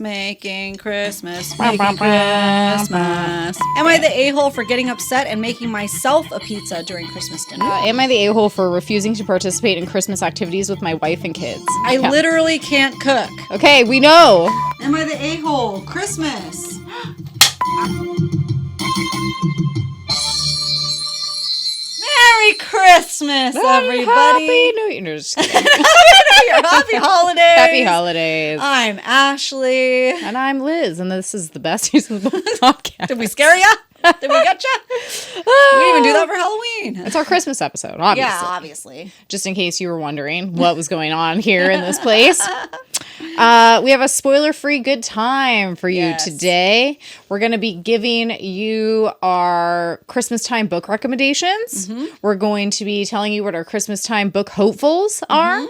Making Christmas. Am I the a-hole for getting upset and making myself a pizza during Christmas dinner? Am I the a-hole for refusing to participate in Christmas activities with my wife and kids? I literally can't cook. Okay, we know. Am I the a-hole? Christmas. Merry Christmas, everybody. Happy New Year. No, just kidding. Happy holidays. Happy holidays. I'm Ashley. And I'm Liz, and this is the Besties the Books podcast. Did we scare ya? Did we get ya? We didn't even do that for Halloween. It's our Christmas episode, obviously. Yeah, obviously. Just in case you were wondering what was going on here in this place. We have a spoiler-free good time for you today. We're going to be giving you our Christmas time book recommendations. Mm-hmm. We're going to be telling you what our Christmas time book hopefuls are.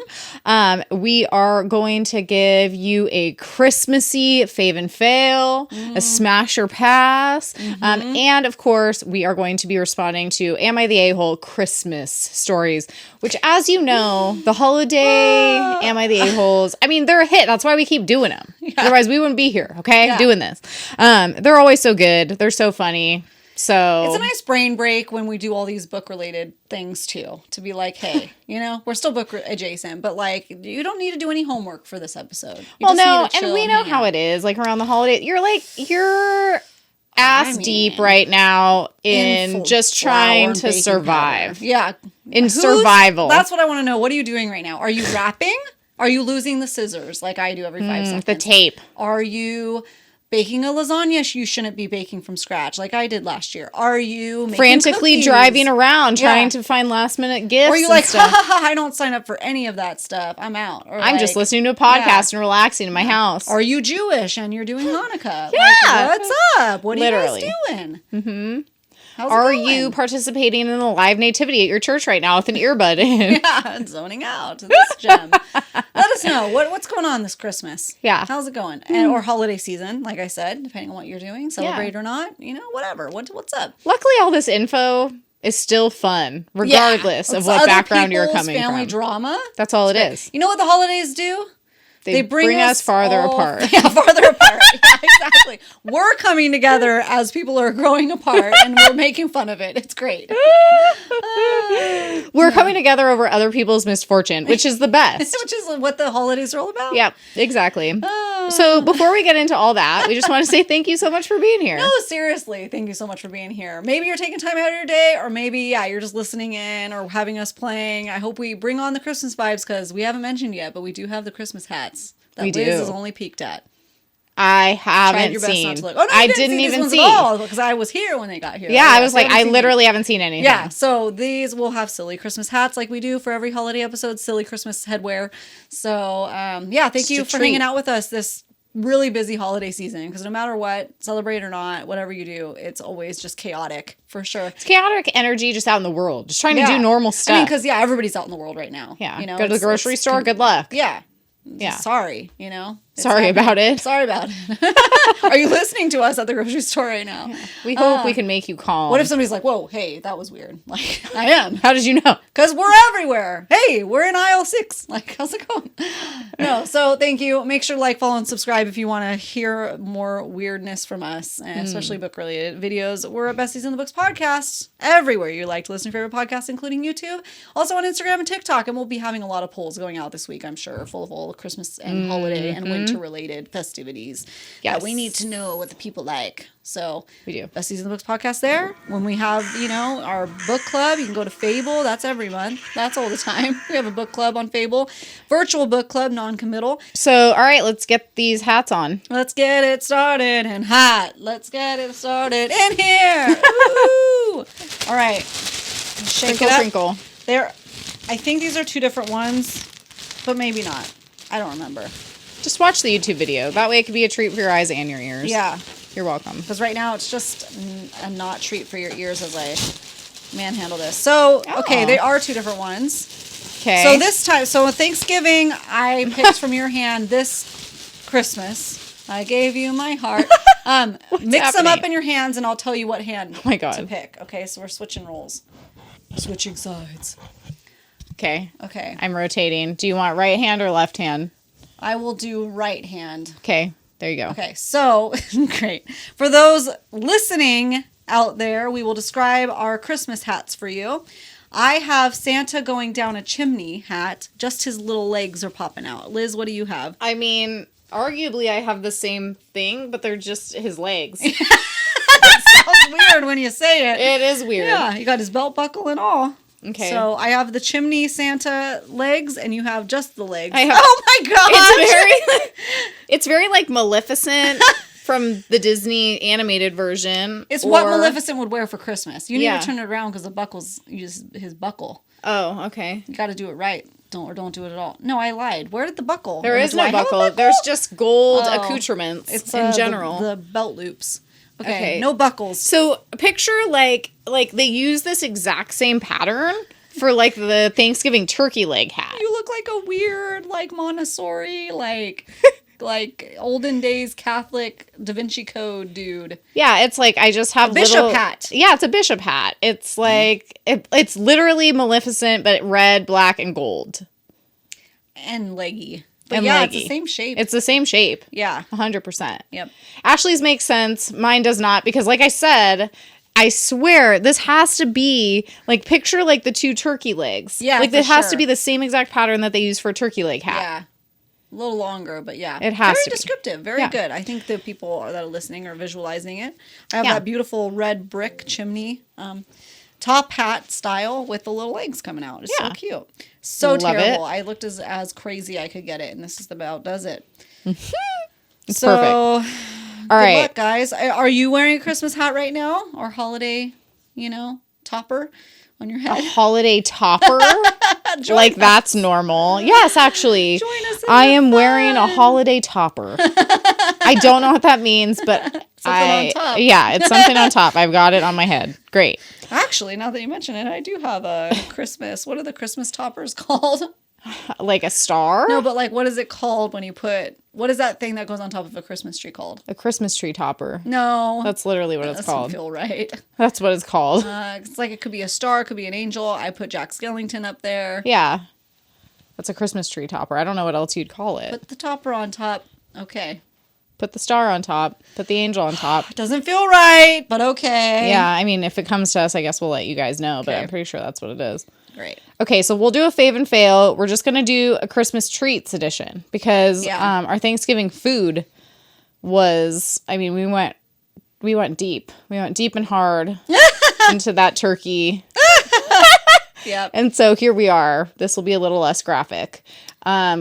Mm-hmm. We are going to give you a Christmassy fave and fail, a smash or pass. And of course, we are going to be responding to Am I the A-hole Christmas stories, which, as you know, the holiday Am I the A-holes, I mean, they're a hit. That's why we keep doing them. Yeah. Otherwise, we wouldn't be here, doing this. They're always so good. They're so funny. So it's a nice brain break when we do all these book-related things, too, to be like, hey, we're still book adjacent, but, like, you don't need to do any homework for this episode. Well, no, and we know how it is, like, around the holiday. You're ass deep right now in just trying to survive. Powder. Yeah. Survival. That's what I want to know. What are you doing right now? Are you wrapping? Are you losing the scissors like I do every 5 seconds? The tape. Are you baking a lasagna you shouldn't be baking from scratch like I did last year? Are you making frantically cookies? Driving around trying to find last minute gifts? Or are you like, ha ha ha, I don't sign up for any of that stuff. I'm out. Or I'm just listening to a podcast and relaxing in my house. Are you Jewish and you're doing Hanukkah? Yeah. Like, what's up? What are you guys doing? Mm-hmm. Are you participating in the live nativity at your church right now with an earbud in? Yeah, and zoning out to this gem. Let us know what's going on this Christmas. Yeah. How's it going? Or holiday season, like I said, depending on what you're doing, celebrate or not, whatever. What's up? Luckily, all this info is still fun, regardless of what background you're coming family from. Drama. That's all it is. You know what the holidays do? They bring us farther apart. Yeah, farther apart. Yeah, exactly. We're coming together as people are growing apart, and we're making fun of it. It's great. We're coming together over other people's misfortune, which is the best. Which is what the holidays are all about. Yep, exactly. So before we get into all that, we just want to say thank you so much for being here. No, seriously, thank you so much for being here. Maybe you're taking time out of your day, or maybe, you're just listening in or having us playing. I hope we bring on the Christmas vibes, because we haven't mentioned yet, but we do have the Christmas hats that Liz has only peeked at. I haven't seen. I didn't even see because I was here when they got here. Yeah, I was like, I literally haven't seen anything. Yeah, so these will have silly Christmas hats like we do for every holiday episode, silly Christmas headwear. So, thank you for hanging out with us this really busy holiday season, because no matter what, celebrate or not, whatever you do, it's always just chaotic, for sure. It's chaotic energy just out in the world, just trying to do normal stuff. I mean, because, everybody's out in the world right now. Yeah, go to the grocery store, good luck. Yeah. Sorry, Sorry about it. Sorry about it. Are you listening to us at the grocery store right now? Yeah. We hope we can make you calm. What if somebody's like, whoa, hey, that was weird. Like, I am. How did you know? Because we're everywhere. Hey, we're in aisle 6. Like, how's it going? No, so thank you. Make sure to like, follow, and subscribe if you want to hear more weirdness from us, and especially book-related videos. We're at Besties in the Books podcast everywhere you like to listen to your favorite podcasts, including YouTube. Also on Instagram and TikTok, and we'll be having a lot of polls going out this week, I'm sure, full of all the Christmas and holiday and winter-related festivities. Yes. We need to know what the people like. So we do. Besties in the Books podcast there. When we have, our book club, you can go to Fable. That's every month. That's all the time. We have a book club on Fable. Virtual book club, non-committal. So, all right, let's get these hats on. Let's get it started and hot. Let's get it started in here. Woo! All right. Shake it up. Crinkle. I think these are 2 different ones, but maybe not. I don't remember. Just watch the YouTube video. That way it could be a treat for your eyes and your ears. Yeah. You're welcome. Because right now it's just a not treat for your ears as I manhandle this. So, okay, they are 2 different ones. Okay. So this time, on Thanksgiving, I picked from your hand this Christmas. I gave you my heart. Mix them up in your hands, and I'll tell you what hand to pick. Okay, so we're switching roles. Switching sides. Okay. Okay. I'm rotating. Do you want right hand or left hand? I will do right hand. Okay. There you go. Okay, so great. For those listening out there, we will describe our Christmas hats for you. I have Santa going down a chimney hat. Just his little legs are popping out. Liz, what do you have? I mean, arguably I have the same thing, but they're just his legs. Sounds weird when you say it. It is weird. Yeah, you got his belt buckle and all. Okay. So I have the chimney Santa legs, and you have just the legs. I have, oh my god! It's very like Maleficent from the Disney animated version. It's what Maleficent would wear for Christmas. You need to turn it around because the buckle's his buckle. Oh, okay. You got to do it right. Don't do it at all. No, I lied. Where did the buckle? There is no buckle. There's just gold accoutrements in general. The belt loops. Okay, no buckles. So picture like they use this exact same pattern for like the Thanksgiving turkey leg hat. You look like a weird like Montessori like olden days Catholic Da Vinci Code dude. Yeah, it's like I just have a bishop hat. Yeah, it's a bishop hat. It's like it's literally Maleficent, but red, black, and gold, and leggy. But yeah, leggy. It's the same shape. It's the same shape. Yeah, 100%. Yep. Ashley's makes sense. Mine does not because, like I said, I swear this has to be like picture like the two turkey legs. Yeah, like it has to be the same exact pattern that they use for a turkey leg hat. Yeah. A little longer, but yeah. It has to be. Very descriptive. Very good. I think the people that are listening are visualizing it. I have that beautiful red brick chimney top hat style with the little legs coming out. It's so cute. So Love terrible. it. I looked as crazy I could get it, and this is about does it. It's so, perfect. All right. Good luck, guys. Are you wearing a Christmas hat right now? Or holiday, topper on your head? A holiday topper? Like that's normal. Yes, actually. I am wearing a holiday topper. I don't know what that means, but on top. Yeah, it's something on top. I've got it on my head. Great. Actually, now that you mention it, I do have a Christmas. What are the Christmas toppers called? Like a star? No, but like what is it called when you what is that thing that goes on top of a Christmas tree called? A Christmas tree topper. No. That's literally what it's called. Doesn't feel right. That's what it's called. It's like it could be a star, it could be an angel. I put Jack Skellington up there. Yeah. That's a Christmas tree topper. I don't know what else you'd call it. Put the topper on top. Okay. Put the star on top. Put the angel on top. Doesn't feel right, but okay. Yeah, I mean, if it comes to us, I guess we'll let you guys know, but I'm pretty sure that's what it is. Great. Okay, so we'll do a fave and fail. We're just going to do a Christmas treats edition because our Thanksgiving food was, I mean, we went deep. We went deep and hard into that turkey. Yep. And so here we are. This will be a little less graphic.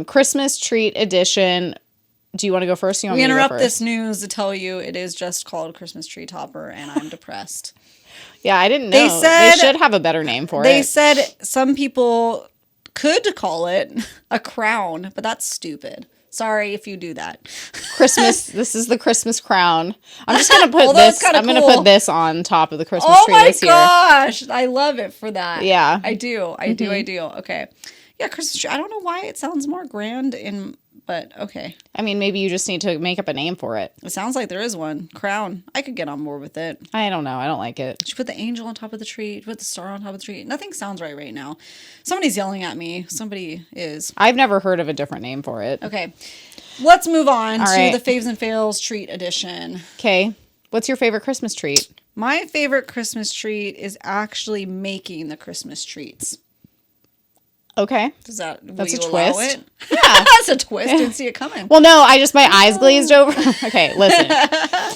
Christmas treat edition. Do you want to go first? We interrupt this news to tell you it is just called Christmas tree topper, and I'm depressed. Yeah, I didn't know. They should have a better name for it. They said some people could call it a crown, but that's stupid. Sorry if you do that. Christmas. This is the Christmas crown. I'm just gonna put this. I'm gonna put this on top of the Christmas tree this year. Oh my gosh, I love it for that. Yeah, I do. I do. Okay. Yeah, Christmas tree. I don't know why it sounds more grand but okay. I mean, maybe you just need to make up a name for it. It sounds like there is one. Crown. I could get on board with it. I don't know. I don't like it. Did you put the angel on top of the tree? Did you put the star on top of the tree? Nothing sounds right now. Somebody's yelling at me. Somebody is. I've never heard of a different name for it. Okay. Let's move on to the Faves and Fails treat edition. Okay. What's your favorite Christmas treat? My favorite Christmas treat is actually making the Christmas treats. Okay. That's a twist. It? Yeah. That's a twist. Didn't see it coming. Well, no, my eyes glazed over. Okay, listen.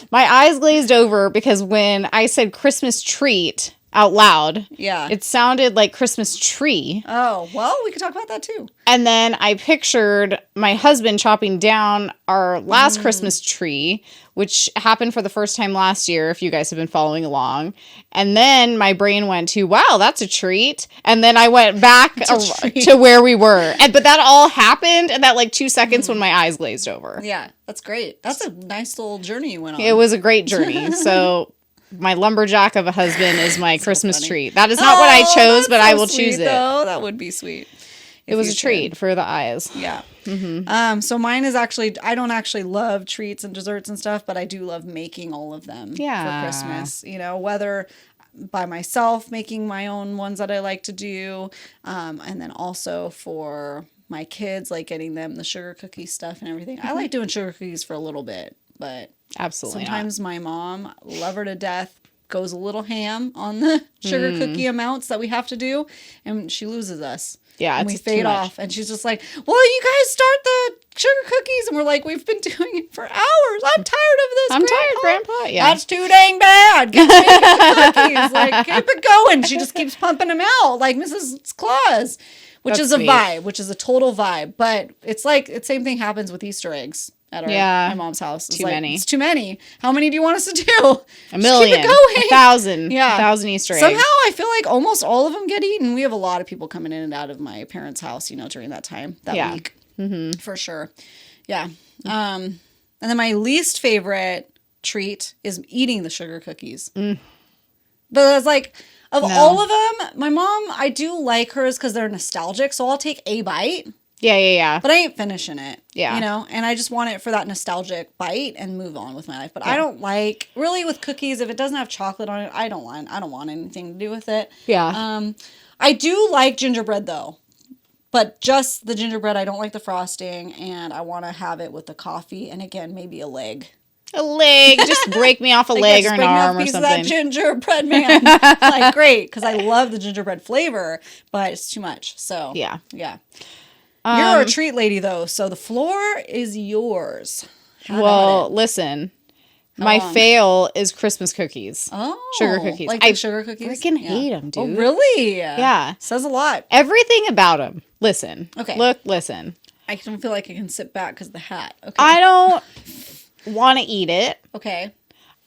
My eyes glazed over because when I said Christmas treat out loud, it sounded like Christmas tree. Oh, well, we could talk about that too. And then I pictured my husband chopping down our last Christmas tree, which happened for the first time last year, if you guys have been following along. And then my brain went to, wow, that's a treat. And then I went back to where we were. But that all happened in that 2 seconds when my eyes glazed over. Yeah, that's great. That's a nice little journey you went on. It was a great journey. So my lumberjack of a husband is my Christmas treat. That is not what I chose, but I will choose it. Though. That would be sweet. It was a treat for the eyes. Yeah. Mm-hmm. So mine is actually, I don't actually love treats and desserts and stuff, but I do love making all of them for Christmas. Whether by myself, making my own ones that I like to do, and then also for my kids, like getting them the sugar cookie stuff and everything. I like doing sugar cookies for a little bit, but Absolutely sometimes my mom, love her to death, goes a little ham on the sugar cookie amounts that we have to do, and she loses us. Yeah, and we it's fade off, and she's just like, "Well, you guys start the sugar cookies," and we're like, "We've been doing it for hours. I'm tired of this. I'm tired, Grandpa. Yeah, that's too dang bad. Keep making the cookies. Like, keep it going." She just keeps pumping them out like Mrs. Claus, which That's is a sweet. vibe, which is a total vibe. But it's like the same thing happens with Easter eggs at my mom's house. It's Too many. It's too many. How many do you want us to do? a million, Just keep it going. 1,000, Yeah. 1,000 Easter eggs. Somehow I feel like almost all of them get eaten. We have a lot of people coming in and out of my parents' house, during that time, that week. Mm-hmm. For sure. Yeah. And then my least favorite treat is eating the sugar cookies. But it's like, of all of them, my mom, I do like hers because they're nostalgic. So I'll take a bite. Yeah. But I ain't finishing it. Yeah. And I just want it for that nostalgic bite and move on with my life. But I don't like, really with cookies, if it doesn't have chocolate on it, I don't want anything to do with it. Yeah. I do like gingerbread though. But just the gingerbread, I don't like the frosting, and I want to have it with the coffee, and again, maybe a leg. A leg. Just break me off a leg or an arm or something. Of that gingerbread man. Like, great, because I love the gingerbread flavor, but it's too much. So, yeah. You're a treat lady, though, so the floor is yours. Listen. My fail is Christmas cookies. Oh. Sugar cookies. Like the sugar cookies? Freaking hate them, dude. Oh, really? Yeah. Says a lot. Everything about them. Listen. Okay. Listen. I don't feel like I can sit back because of the hat. Okay. I don't want to eat it. Okay.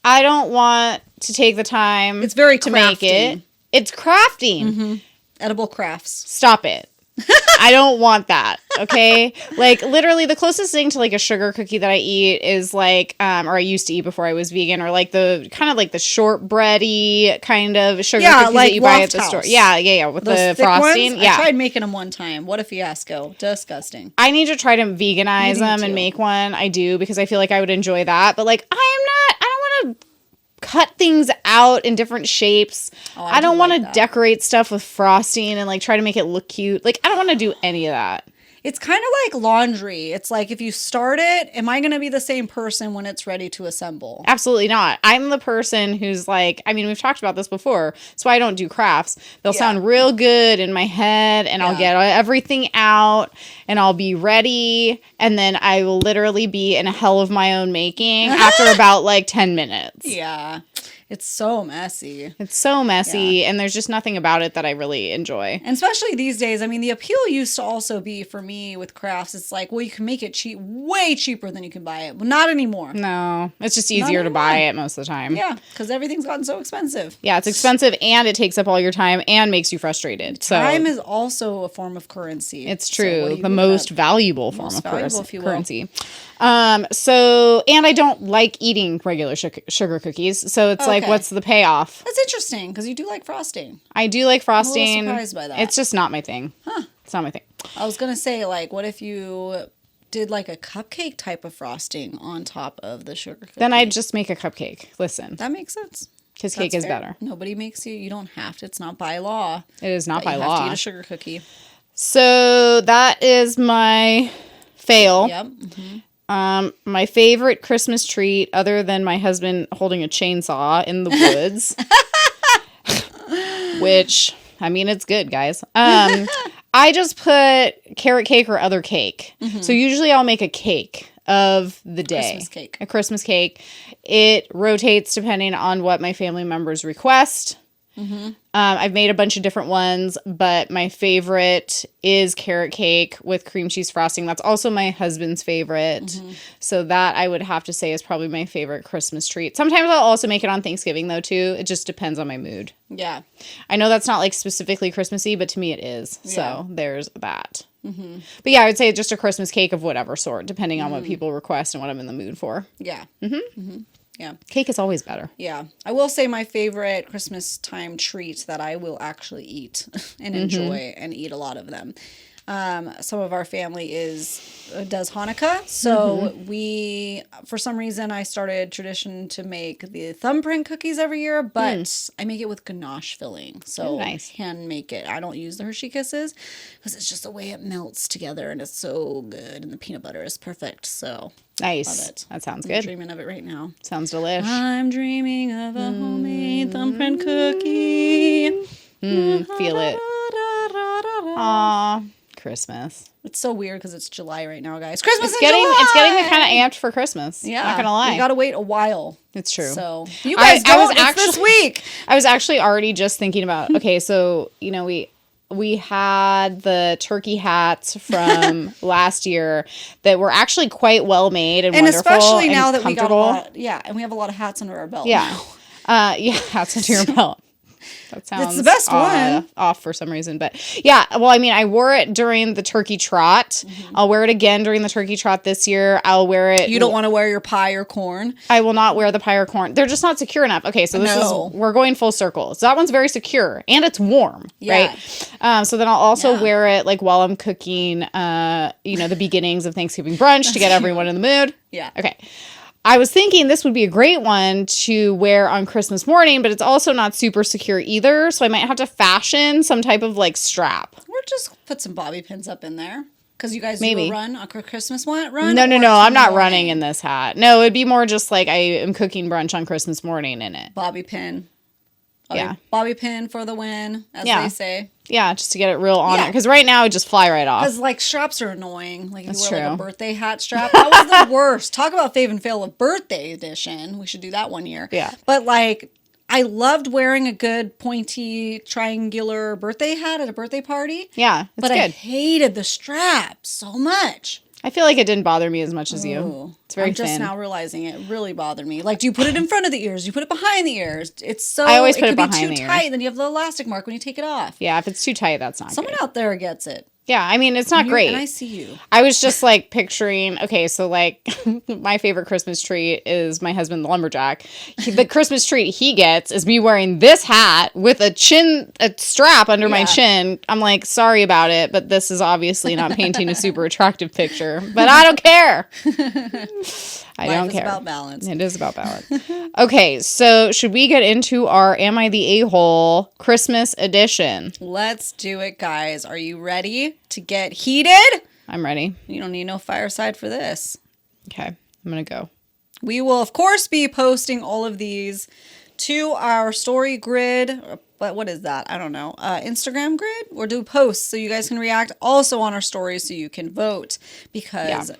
I don't want to take the time It's very to make it. It's crafting. Mm-hmm. Edible crafts. Stop it. I don't want that. Okay. Like literally the closest thing to like a sugar cookie that I eat is like, or I used to eat before I was vegan, or like the kind of like the shortbready kind of sugar cookies like that you buy at Loft the store. House. Yeah. With Those the frosting. ones? Yeah. I tried making them one time. What a fiasco. Disgusting. I need to try to veganize them and make one. I do, because I feel like I would enjoy that. But like, I don't want to cut things out in different shapes. I don't want to decorate stuff with frosting and like try to make it look cute. Like, I don't want to do any of that. It's kind of like laundry. It's like, if you start it, am I going to be the same person when it's ready to assemble? Absolutely not. I'm the person who's like, I mean, we've talked about this before, so I don't do crafts. They'll sound real good in my head, and I'll get everything out, and I'll be ready, and then I will literally be in a hell of my own making after about like 10 minutes. Yeah. It's so messy. It's so messy, and there's just nothing about it that I really enjoy. And especially these days, I mean, the appeal used to also be, for me with crafts, it's like, well, you can make it cheap, way cheaper than you can buy it. But not anymore. No, it's just easier to buy it most of the time. Yeah, because everything's gotten so expensive. Yeah, it's expensive, and it takes up all your time and makes you frustrated. Time is also a form of currency. It's true. The most valuable form of currency. And I don't like eating regular sugar cookies. So it's like, what's the payoff? That's interesting, because you do like frosting. I do like frosting. I'm a little surprised by that. It's just not my thing. It's not my thing. I was going to say, like, what if you did like a cupcake type of frosting on top of the sugar cookie? Then I'd just make a cupcake. Listen. That makes sense. Because cake is better. Nobody makes you don't have to. It's not by law. It is not by law. You have to eat a sugar cookie. So that is my fail. Yep. My favorite Christmas treat, other than my husband holding a chainsaw in the woods, which, I mean, it's good, guys. I just put carrot cake or other cake. So usually I'll make a cake of the day. Christmas cake. A Christmas cake. It rotates depending on what my family members request. I've made a bunch of different ones, but my favorite is carrot cake with cream cheese frosting. That's also my husband's favorite. So that I would have to say is probably my favorite Christmas treat. Sometimes I'll also make it on Thanksgiving though too. It just depends on my mood. Yeah. I know that's not like specifically Christmassy, but to me it is. So there's that. But yeah, I would say just a Christmas cake of whatever sort, depending on what people request and what I'm in the mood for. Yeah. Yeah. Cake is always better. Yeah. I will say my favorite Christmas time treat that I will actually eat and enjoy and eat a lot of them some of our family does Hanukkah. So we, for some reason, I started tradition to make the thumbprint cookies every year, but I make it with ganache filling. So nice. Hand make it. I don't use the Hershey Kisses because it's just the way it melts together and it's so good. And the peanut butter is perfect. So nice. love it. That sounds I'm good. dreaming of it right now. Sounds delish. I'm dreaming of a homemade thumbprint cookie. Feel it. Aw, Christmas. It's so weird because it's July right now, guys. Christmas It's in July! It's getting me kind of amped for Christmas. Yeah. Not gonna lie. You gotta wait a while. It's true. So you guys don't. It's this week. I was actually already just thinking about, okay, so, we had the turkey hats from last year that were actually quite well made and wonderful. Especially now that we got a comfortable. lot. Yeah, and we have a lot of hats under our belt. Yeah. Hats under your belt. That sounds it's the best one. Off for some reason. But yeah, well, I wore it during the turkey trot. I'll wear it again during the turkey trot this year. I'll wear it. You don't want to wear your pie or corn? I will not wear the pie or corn. They're just not secure enough. Okay, so we're going full circle. So that one's very secure and it's warm, right? So then I'll also wear it like while I'm cooking, the beginnings of Thanksgiving brunch to get everyone in the mood. Yeah. Okay. I was thinking this would be a great one to wear on Christmas morning, but it's also not super secure either. So I might have to fashion some type of like strap. Or just put some bobby pins up in there. Because you guys Maybe. do a run, a Christmas run? No. I'm not running in this hat. No, it'd be more just like I am cooking brunch on Christmas morning in it. Bobby pin. Yeah. Bobby pin for the win, as they say. Yeah, just to get it real on it. Because right now it just fly right off. Because like straps are annoying. Like if you wear like a true. birthday hat strap. That was the worst. Talk about fave and fail of birthday edition. We should do that one year. Yeah. But like I loved wearing a good pointy triangular birthday hat at a birthday party. Yeah, it's but good. I hated the strap so much. I feel like it didn't bother me as much as you. Ooh. It's very I'm just thin. now realizing it really bothered me. Like, do you put it in front of the ears? Do you put it behind the ears? It's so. I always put it could behind be the too ear. tight. Then you have the elastic mark when you take it off. Yeah, if it's too tight, that's not Someone good. out there gets it. Yeah, it's not great. And I see you. I was just like picturing, okay, so like my favorite Christmas treat is my husband, the lumberjack. The Christmas treat he gets is me wearing this hat with a strap under my chin. I'm like, sorry about it, but this is obviously not painting a super attractive picture. But I don't care. I don't care. Life is about balance. It is about balance. Okay, so should we get into our Am I the A-hole Christmas edition? Let's do it, guys. Are you ready to get heated? I'm ready. You don't need no fireside for this. Okay, I'm going to go. We will, of course, be posting all of these to our story grid. But what is that? I don't know. Instagram grid? Or do posts so you guys can react. Also on our stories so you can vote. Because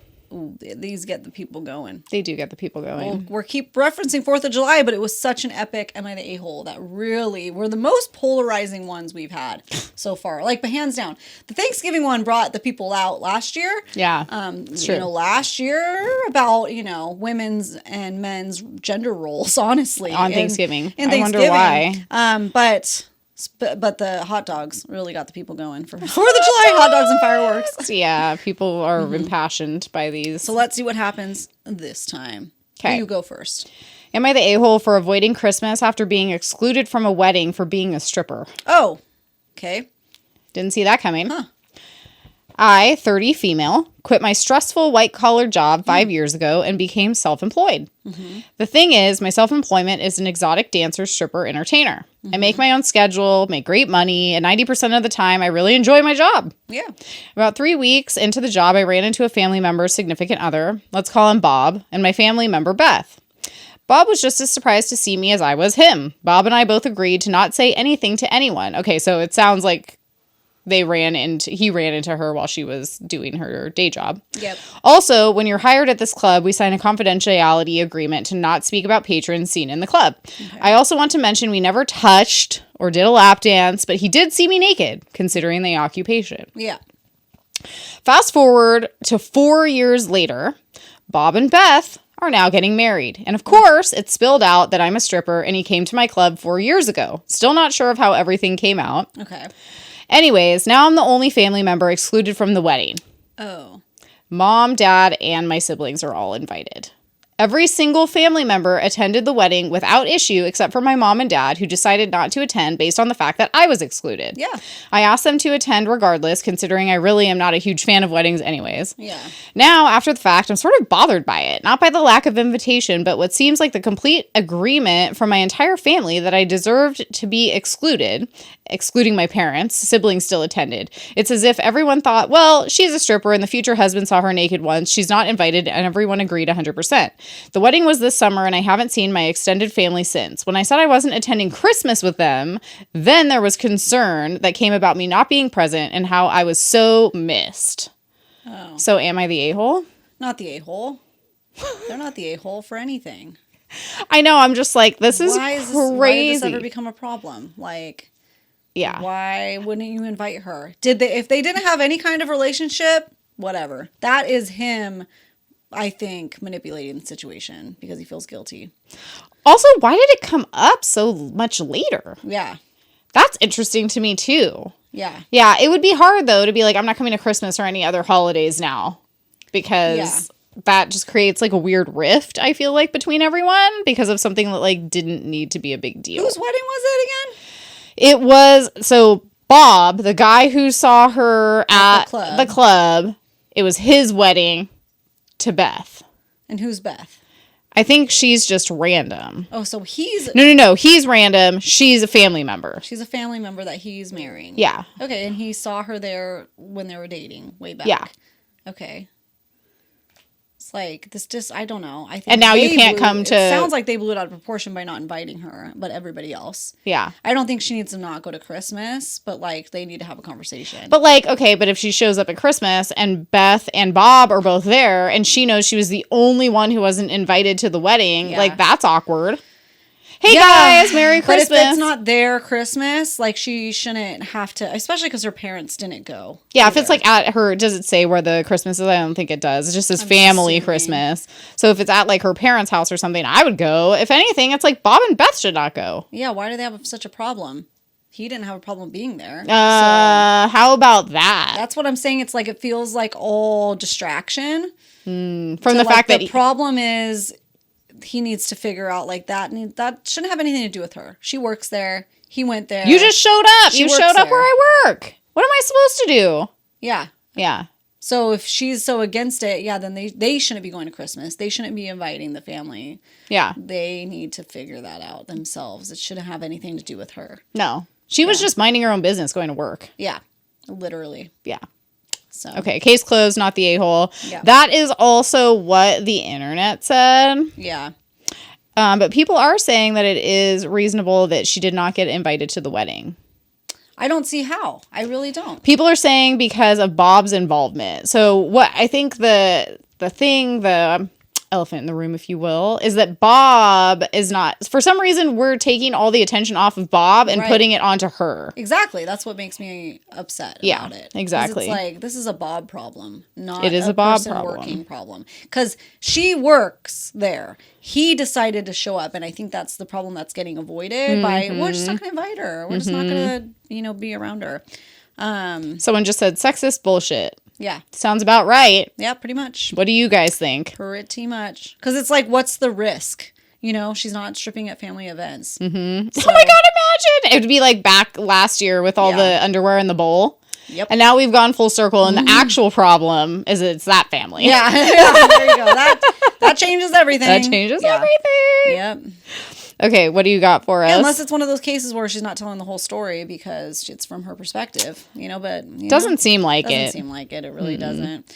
these get the people going. They do get the people going. We're keep referencing 4th of July, but it was such an epic Am I the A-hole that really were the most polarizing ones we've had so far. Like, but hands down. The Thanksgiving one brought the people out last year. Yeah, it's true. Last year about, women's and men's gender roles, honestly. On Thanksgiving. I wonder why. But the hot dogs really got the people going for 4th of July hot dogs and fireworks. Yeah, people are impassioned by these. So let's see what happens this time. Okay. You go first. Am I the a-hole for avoiding Christmas after being excluded from a wedding for being a stripper? Oh, okay. Didn't see that coming. Huh. I, 30 female, quit my stressful white-collar job 5 years ago and became self-employed. The thing is, my self-employment is an exotic dancer, stripper, entertainer. I make my own schedule, make great money, and 90% of the time, I really enjoy my job. Yeah. About 3 weeks into the job, I ran into a family member's significant other. Let's call him Bob, and my family member, Beth. Bob was just as surprised to see me as I was him. Bob and I both agreed to not say anything to anyone. Okay, so it sounds like he ran into her while she was doing her day job. Yep. Also, when you're hired at this club, we sign a confidentiality agreement to not speak about patrons seen in the club. Okay. I also want to mention we never touched or did a lap dance, but he did see me naked, considering the occupation. Yeah. Fast forward to 4 years later, Bob and Beth are now getting married. And of course, it spilled out that I'm a stripper and he came to my club 4 years ago. Still not sure of how everything came out. Okay. Anyways, now I'm the only family member excluded from the wedding. Oh. Mom, dad, and my siblings are all invited. Every single family member attended the wedding without issue except for my mom and dad, who decided not to attend based on the fact that I was excluded. Yeah. I asked them to attend regardless, considering I really am not a huge fan of weddings anyways. Yeah. Now, after the fact, I'm sort of bothered by it. Not by the lack of invitation, but what seems like the complete agreement from my entire family that I deserved to be excluded, excluding my parents. Siblings still attended. It's as if everyone thought, well, she's a stripper and the future husband saw her naked once. She's not invited, and everyone agreed 100%. The wedding was this summer, and I haven't seen my extended family since. When I said I wasn't attending Christmas with them, then there was concern that came about me not being present and how I was so missed. Oh. So am I the a-hole? Not the a-hole. They're not the a-hole for anything. I know. I'm just like, this is Why crazy. why did this ever become a problem? Like, yeah. Why wouldn't you invite her? If they didn't have any kind of relationship, whatever. That is him, I think, manipulating the situation because he feels guilty. Also, why did it come up so much later? Yeah. That's interesting to me, too. Yeah. Yeah, it would be hard, though, to be like, I'm not coming to Christmas or any other holidays now. Because that just creates, like, a weird rift, I feel like, between everyone. Because of something that, like, didn't need to be a big deal. Whose wedding was it again? It was, so, Bob, the guy who saw her at the club, it was his wedding to Beth. And who's Beth? I think she's just random. Oh, so he's... No. He's random. She's a family member. She's a family member that he's marrying. Yeah. Okay, and he saw her there when they were dating, way back. Yeah. Okay. It's like, this just, I don't know. I think and now you can't come to... It sounds like they blew it out of proportion by not inviting her, but everybody else. Yeah. I don't think she needs to not go to Christmas, but, like, they need to have a conversation. But, like, okay, but if she shows up at Christmas and Beth and Bob are both there and she knows she was the only one who wasn't invited to the wedding, like, that's awkward. Hey, guys, Merry Christmas. But if it's not their Christmas, like, she shouldn't have to, especially because her parents didn't go. Yeah, either. if it's, like, at her, does it say where the Christmas is? I don't think it does. It just says family Christmas. So if it's at, like, her parents' house or something, I would go. If anything, it's like Bob and Beth should not go. Yeah, why do they have such a problem? He didn't have a problem being there. How about that? That's what I'm saying. It's like, it feels like all distraction. From the fact that... The problem is... he needs to figure out, like, that shouldn't have anything to do with her. She works there. He went there. You just showed up. You showed up where I work. What am I supposed to do? Yeah. Yeah. So if she's so against it, then they shouldn't be going to Christmas. They shouldn't be inviting the family. Yeah. They need to figure that out themselves. It shouldn't have anything to do with her. No. She was just minding her own business going to work. Yeah. Literally. Yeah. So. Okay, case closed, not the a-hole. Yeah. That is also what the internet said. Yeah. But people are saying that it is reasonable that she did not get invited to the wedding. I don't see how. I really don't. People are saying because of Bob's involvement. So what I think the elephant in the room, if you will, is that Bob is not, for some reason, we're taking all the attention off of Bob and putting it onto her. Exactly. That's what makes me upset about it. Exactly. It's like, this is a Bob problem, not it is a Bob problem. Working problem. Because she works there. He decided to show up, and I think that's the problem that's getting avoided by, we're just not going to invite her. We're just not going to, be around her. Someone just said sexist bullshit. Yeah. Sounds about right. Yeah, pretty much. What do you guys think? Pretty much. Because it's like, what's the risk? She's not stripping at family events. Mm-hmm. So, oh my God, imagine! It would be like back last year with all the underwear in the bowl. Yep. And now we've gone full circle, and the actual problem is it's that family. Yeah. There you go. That changes everything. That changes everything. Yep. Okay, what do you got for us? Yeah, unless it's one of those cases where she's not telling the whole story because it's from her perspective, but... Doesn't seem like it. Doesn't seem like it. It really doesn't.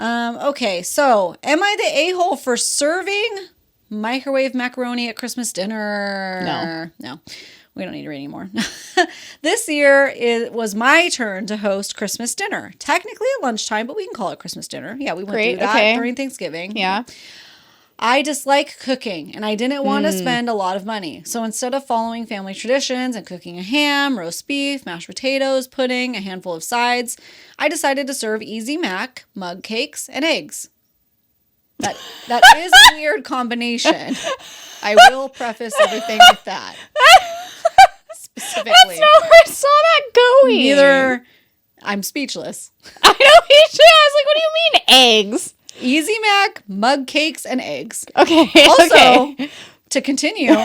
Okay, so am I the a-hole for serving microwave macaroni at Christmas dinner? No. We don't need to read anymore. This year, it was my turn to host Christmas dinner. Technically at lunchtime, but we can call it Christmas dinner. Yeah, we went through that during Thanksgiving. Yeah. I dislike cooking, and I didn't want to spend a lot of money. So instead of following family traditions and cooking a ham, roast beef, mashed potatoes, pudding, a handful of sides, I decided to serve easy mac, mug cakes, and eggs. That is a weird combination. I will preface everything with that. Specifically. That's not where I saw that going. Neither. I'm speechless. I know. I was like, what do you mean eggs? Easy Mac, mug cakes, and eggs. Okay. Also, okay. to continue,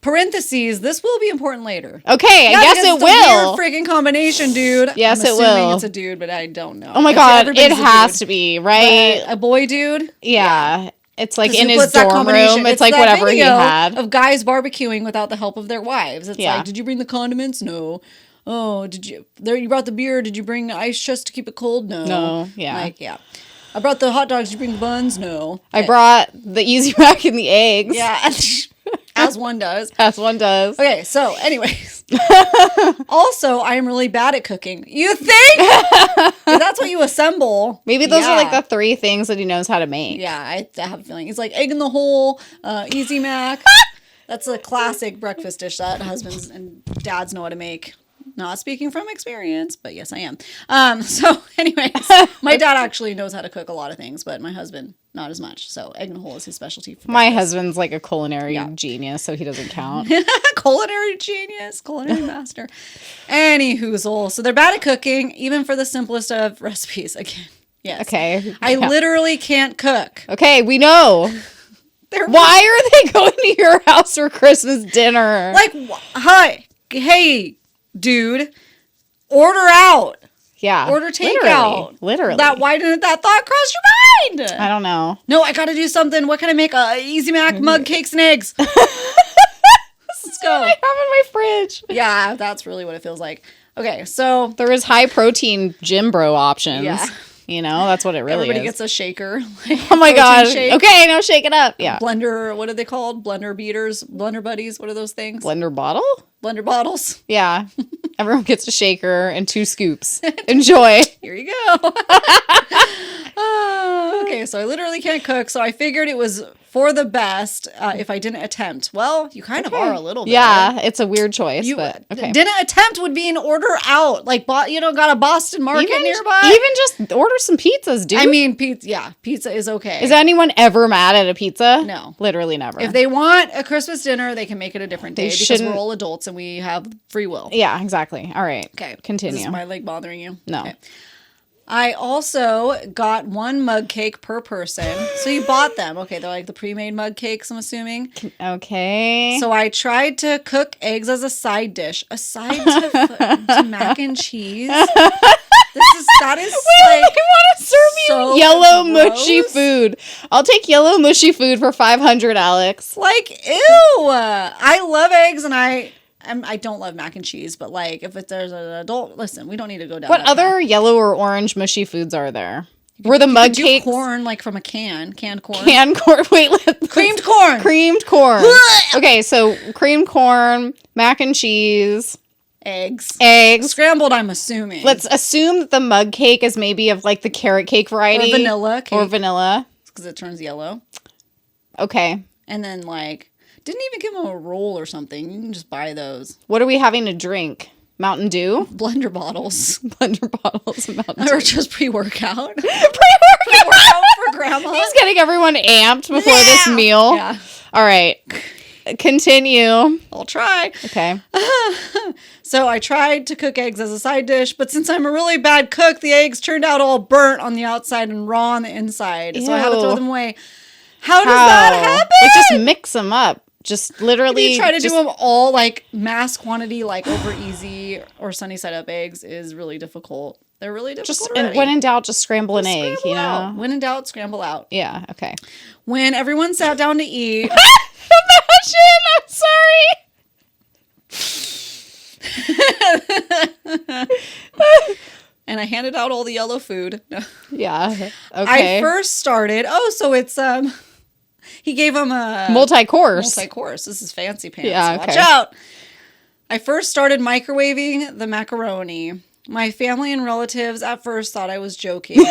parentheses, this will be important later. Okay, Yeah, I guess because it it's will. a weird freaking combination, dude. Yes, I'm it assuming will. it's a dude, but I don't know. Oh my God, it has to be, right? But a boy dude? Yeah. It's like 'Cause in who his puts that dorm combination- room. It's that like whatever he video had. of guys barbecuing without the help of their wives. It's Yeah. like, did you bring the condiments? No. Oh, did you? There, you brought the beer. Did you bring ice chest to keep it cold? No. No, yeah. Like, yeah. I brought the hot dogs. Did you bring the buns? No. I Okay. brought the Easy Mac and the eggs. Yeah. As one does. As one does. Okay, so anyways. Also, I am really bad at cooking. You think? If that's what you assemble. Maybe those are like yeah. the 3 things that he knows how to make. Yeah, I have a feeling. It's like egg in the hole, Easy Mac. That's a classic breakfast dish that husbands and dads know how to make. Not speaking from experience, but yes, I am. So anyways, my dad actually knows how to cook a lot of things, but my husband, not as much. So egg in the hole is his specialty. For My breakfast. husband's like a culinary genius, so he doesn't count. Culinary genius, culinary master. Anywhoozle. So they're bad at cooking, even for the simplest of recipes. Again, yes. Okay. I literally can't cook. Okay, we know. Why are they going to your house for Christmas dinner? Like, hi, hey, dude, order out. Yeah. Order takeout. Literally. Why didn't that thought cross your mind? I don't know. No, I got to do something. What can I make? Easy Mac, mug cakes, and eggs. Let's go. I have in my fridge. Yeah, that's really what it feels like. Okay, so There is high protein gym bro options. Yeah. You know, that's what it really everybody is. gets a shaker. Oh my protein God. shake. Okay, now shake it up. Yeah. Blender, what are they called? Blender beaters, blender buddies. What are those things? Blender bottle? Blender bottles. Yeah. Everyone gets a shaker and 2 scoops. Enjoy. Here you go. Okay, so I literally can't cook, so I figured it was for the best if I didn't attempt. Well, you kind of are a little bit. Yeah, it's a weird choice, You but okay. didn't attempt would be an order out. Like, got a Boston market nearby. Even just order some pizzas, dude. I mean, pizza. Yeah, pizza is okay. Is anyone ever mad at a pizza? No. Literally never. If they want a Christmas dinner, they can make it a different day because shouldn't- we're all adults and we have free will. Yeah, exactly. All right. Okay. Continue. Is my leg bothering you? No. Okay. I also got 1 mug cake per person. So you bought them. Okay, they're like the pre-made mug cakes, I'm assuming. Okay. So I tried to cook eggs as a side dish. A side to mac and cheese. That is Wait, like, they want to serve so you yellow gross. mushy food. I'll take yellow mushy food for 500, Alex. like, ew. I love eggs and I don't love mac and cheese, but like if there's an adult, listen, we don't need to go down. What that other path. yellow or orange mushy foods are there? Were the mug Do cakes corn like from a canned corn, canned corn? Wait, creamed corn. creamed corn. Okay, so creamed corn, mac and cheese, eggs, scrambled. I'm assuming. Let's assume that the mug cake is maybe of like the carrot cake variety, or vanilla cake, or vanilla, because it turns yellow. Okay, And then like didn't even give them a roll or something. You can just buy those what are we having to drink? Mountain Dew, blender bottles, blender bottles of Mountain Dew. or just pre-workout. Pre-workout for grandma. He's getting everyone amped before this meal. Yeah, All right, continue. I'll try. Okay. So I tried to cook eggs as a side dish, but since I'm a really bad cook, the eggs turned out all burnt on the outside and raw on the inside. So I had to throw Ew. them away. How does that happen? Like, just mix them up. Just literally. You try to do just- them all like mass quantity, like over easy or sunny side up eggs is really difficult. They're really difficult. Just already. when in doubt, just scramble an egg. Scramble You know. out. When in doubt, scramble out. Yeah. Okay. When everyone sat down to eat, Imagine. I'm sorry. and I handed out all the yellow food. No. Yeah. I Okay. first started. Oh, so it's he gave him a multi-course. Multi-course. This is fancy pants. Yeah, Watch okay. out. I first started microwaving the macaroni. My family and relatives at first thought I was joking.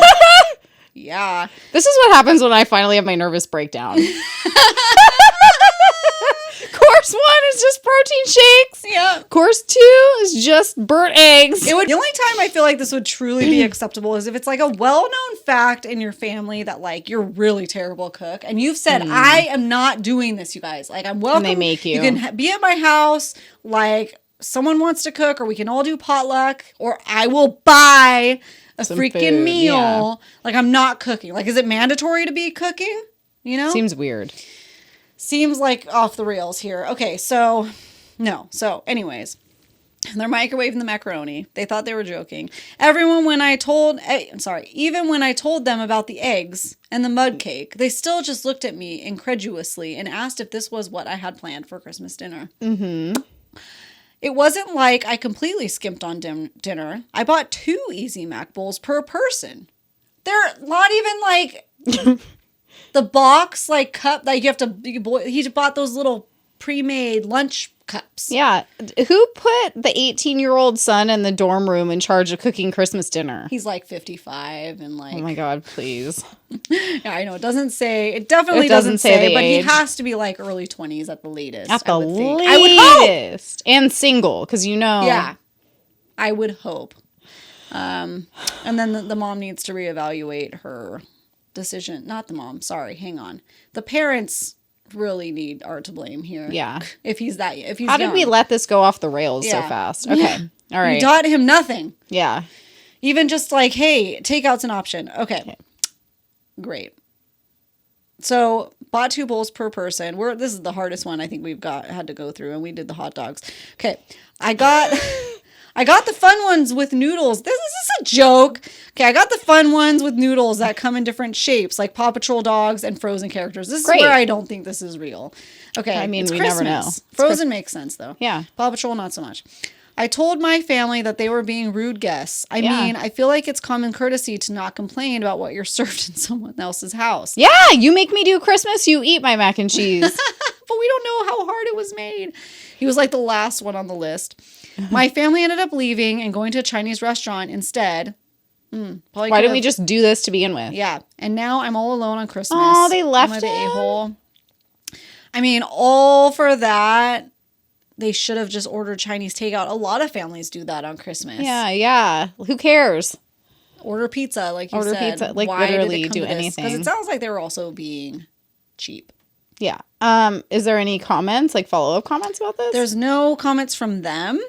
Yeah. This is what happens when I finally have my nervous breakdown. Course 1 is just protein shakes. Yeah. Course 2 is just burnt eggs. The only time I feel like this would truly be acceptable is if it's like a well-known fact in your family that like you're really terrible cook and you've said I am not doing this, you guys. Like I'm welcome. And they make you. You can be at my house. Like someone wants to cook, or we can all do potluck, or I will buy a Some freaking food, meal. yeah. Like, I'm not cooking. Like, is it mandatory to be cooking? You know? Seems weird. Seems like off the rails here. Okay, so, no. So, anyways. They're microwaving the macaroni. They thought they were joking. Even when I told them about the eggs and the mud cake, they still just looked at me incredulously and asked if this was what I had planned for Christmas dinner. Mm-hmm. It wasn't like I completely skimped on dinner. I bought 2 Easy Mac bowls per person. They're not even like the box like cup that you have to boil. He bought those little pre-made lunch cups. Yeah. Who put the 18-year-old son in the dorm room in charge of cooking Christmas dinner? He's like 55 and like... Oh my God, please. Yeah, I know. It definitely doesn't say, but age. he has to be like early 20s at the latest. At the latest. I would hope. And single, because you know. Yeah. I would hope. And then the mom needs to reevaluate her decision. Not the mom. Sorry. Hang on. The parents really are to blame here. Yeah. If he's How young. did we let this go off the rails so Yeah. fast? Okay. Yeah. All right. You taught him nothing. Yeah. Even just like, hey, takeout's an option. Okay. Great. So bought 2 bowls per person. This is the hardest one I think had to go through, and we did the hot dogs. Okay. I got the fun ones with noodles. This is a joke. Okay, I got the fun ones with noodles that come in different shapes, like Paw Patrol dogs and Frozen characters. This is where I don't think this is real. Okay, I mean, it's we Christmas. never know. Frozen makes sense, though. Yeah. Paw Patrol, not so much. I told my family that they were being rude guests. I Yeah. mean, I feel like it's common courtesy to not complain about what you're served in someone else's house. Yeah, you make me do Christmas, you eat my mac and cheese. But we don't know how hard it was made. He was like the last one on the list. My family ended up leaving and going to a Chinese restaurant instead. Why didn't we just do this to begin with? Yeah. And now I'm all alone on Christmas. Oh, they left I'm the him? a-hole. I mean, all for that. They should have just ordered Chinese takeout. A lot of families do that on Christmas. Yeah. Who cares? Order pizza, like you Order said. pizza, like, Why literally did it come do to this? anything. Because it sounds like they were also being cheap. Yeah. Is there any comments, like follow-up comments about this? There's no comments from them.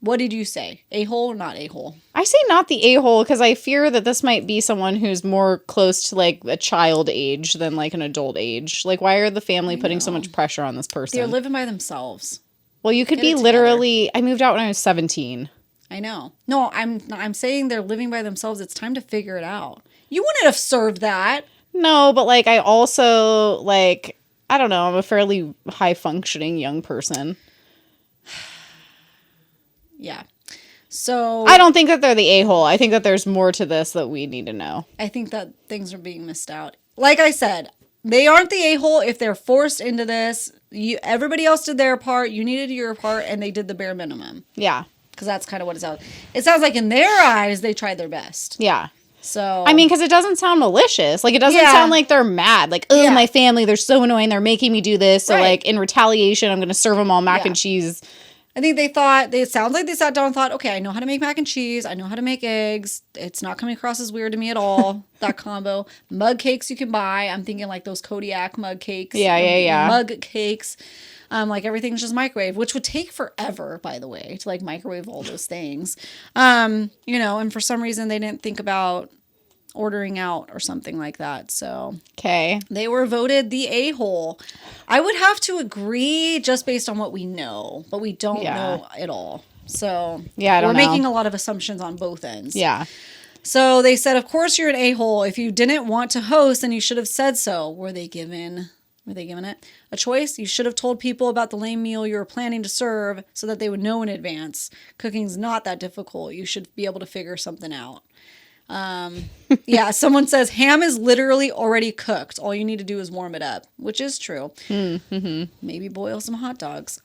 What did you say? A-hole or not a-hole? I say not the a-hole because I fear that this might be someone who's more close to like a child age than like an adult age. Like, why are the family putting so much pressure on this person? They're living by themselves. Well, you could Get be it together. literally... I moved out when I was 17. I know. No, I'm saying they're living by themselves. It's time to figure it out. You wouldn't have served that. No, but like I also like... I don't know. I'm a fairly high-functioning young person. Yeah. So I don't think that they're the a-hole. I think that there's more to this that we need to know. I think that things are being missed out. Like I said, they aren't the a-hole if they're forced into this. Everybody else did their part. You needed your part, and they did the bare minimum. Yeah. Because that's kind of what it sounds. It sounds like in their eyes, they tried their best. Yeah. So I mean, because it doesn't sound malicious. Like, it doesn't Yeah. sound like they're mad. Like, oh, Yeah. my family, they're so annoying. They're making me do this. So, Right. like, in retaliation, I'm going to serve them all mac Yeah. and cheese. I think it sounds like they sat down and thought, okay, I know how to make mac and cheese. I know how to make eggs. It's not coming across as weird to me at all, that combo. Mug cakes you can buy. I'm thinking like those Kodiak mug cakes. Yeah. Mug cakes. Like everything's just microwave, which would take forever, by the way, to like microwave all those things. And for some reason they didn't think about ordering out or something like that. So Okay. they were voted the a-hole. I would have to agree just based on what we know, but we don't know it all. So Yeah, I don't know. we're making a lot of assumptions on both ends. Yeah. So they said, of course you're an a-hole. If you didn't want to host, then you should have said so. Were they given it a choice? You should have told people about the lame meal you were planning to serve so that they would know in advance. Cooking's not that difficult. You should be able to figure something out. Yeah, someone says ham is literally already cooked. All you need to do is warm it up, which is true. Mm-hmm. Maybe boil some hot dogs.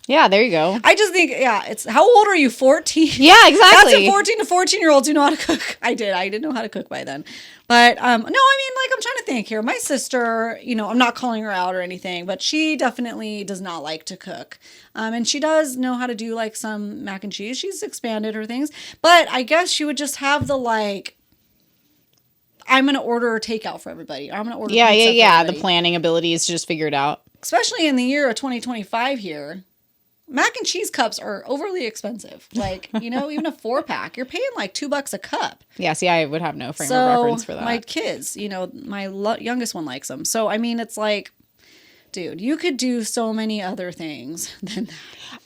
Yeah, there you go. I just think, it's how old are you? 14? Yeah, exactly. That's if 14 to 14-year-olds do know how to cook. I didn't know how to cook by then. But no, I mean, like, I'm trying to think here. My sister, I'm not calling her out or anything, but she definitely does not like to cook. And she does know how to do like some mac and cheese. She's expanded her things. But I guess she would just have the like, I'm going to order takeout for everybody. I'm going to order pizza for The everybody. planning abilities to just figure it out. Especially in the year of 2025 here. mac and cheese cups are overly expensive. Like, you know, even a 4-pack, you're paying like $2 a cup. Yeah, see, I would have no frame of reference for that. My kids, you know, my youngest one likes them. So, I mean, it's like, dude, you could do so many other things than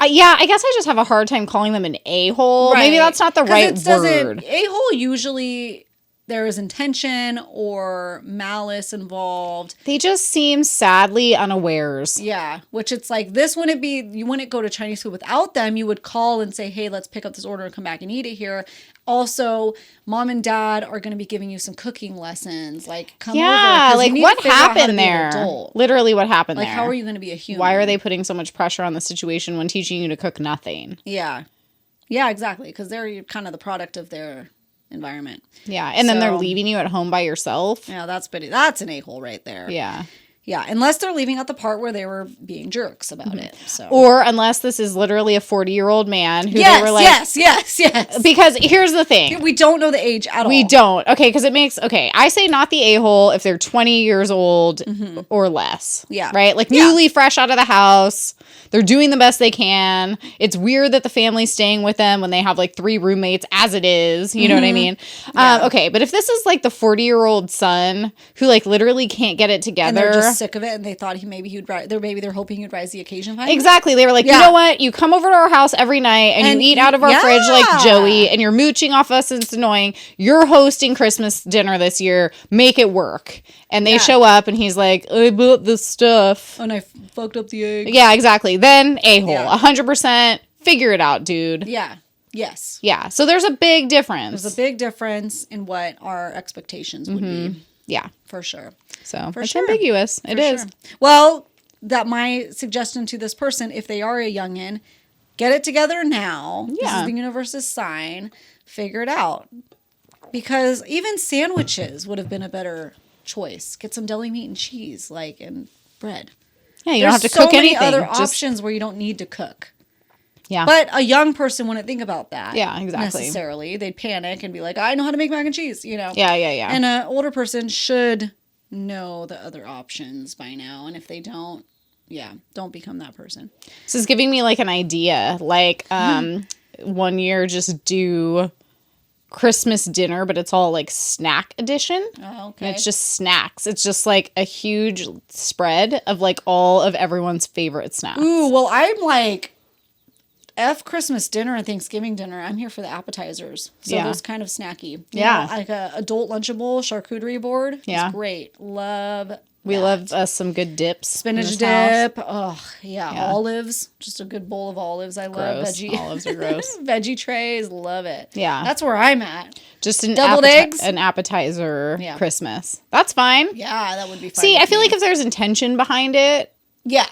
that. Yeah, I guess I just have a hard time calling them an a-hole. Right. Maybe that's not the right word. A-hole usually there is intention or malice involved. They just seem sadly unawares. Yeah, which it's like, this wouldn't be, you wouldn't go to Chinese food without them. You would call and say, hey, let's pick up this order and come back and eat it here. Also, mom and dad are going to be giving you some cooking lessons. Like, come over. Yeah, like what happened there? Literally what happened there? Like, how are you going to be a human? Why are they putting so much pressure on the situation when teaching you to cook nothing? Yeah. Yeah, exactly. Because they're kind of the product of their environment. Yeah, and then they're leaving you at home by yourself. Yeah, that's an a-hole right there. Yeah. Yeah, unless they're leaving out the part where they were being jerks about it. So. Or unless this is literally a 40-year-old man who they were like... Yes. Because here's the thing. We don't know the age at all. We don't. Okay, because it makes... Okay, I say not the a-hole if they're 20 years old or less. Yeah. Right? Like newly fresh out of the house. They're doing the best they can. It's weird that the family's staying with them when they have like 3 roommates as it is. You know what I mean? Yeah. Okay, but if this is like the 40-year-old son who like literally can't get it together... And they're just sick of it and they thought they're hoping he'd rise the occasion finally. Exactly. They were like, you know what? You come over to our house every night and you eat out of our fridge like Joey and you're mooching off us and it's annoying. You're hosting Christmas dinner this year. Make it work. And they show up and he's like, I bought this stuff. And I fucked up the egg. Yeah, exactly. Then a-hole. 100%. Figure it out, dude. Yeah. Yes. Yeah. So there's a big difference. There's a big difference in what our expectations would be. Yeah. For sure. So it's ambiguous. It is. Well, my suggestion to this person, if they are a youngin', get it together now. Yeah. This is the universe's sign. Figure it out. Because even sandwiches would have been a better choice. Get some deli meat and cheese, and bread. Yeah, you don't have to cook anything. There's so many other options where you don't need to cook. Yeah. But a young person wouldn't think about that. Yeah, exactly. Necessarily. They'd panic and be like, I know how to make mac and cheese, Yeah. And an older person should know the other options by now. And if they don't, don't become that person. This is giving me like an idea. Like, one year just do Christmas dinner, but it's all like snack edition. Oh, okay. And it's just snacks. It's just like a huge spread of like all of everyone's favorite snacks. Ooh, well, I'm like... F Christmas dinner and Thanksgiving dinner. I'm here for the appetizers. So those kind of snacky. You know, like a adult Lunchable charcuterie board. Yeah. It's great. Love We love us some good dips. Spinach dip. Oh, yeah. Olives. Just a good bowl of olives. I love veggie. Olives are gross. Veggie trays. Love it. Yeah. That's where I'm at. Just an deviled eggs. An appetizer Christmas. That's fine. Yeah, that would be fine. See, I feel like if there's intention behind it. Yeah.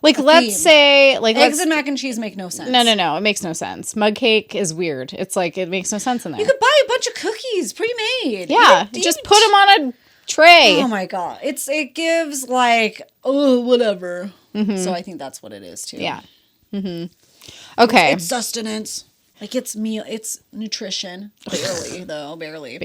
Like, let's say... Eggs and mac and cheese make no sense. No. It makes no sense. Mug cake is weird. It's like, it makes no sense in there. You could buy a bunch of cookies pre-made. Yeah. Just put them on a tray. Oh, my God. It gives, whatever. Mm-hmm. So I think that's what it is, too. Yeah. Mm-hmm. Okay. It's sustenance. It's meal. It's nutrition. Barely, though. Barely.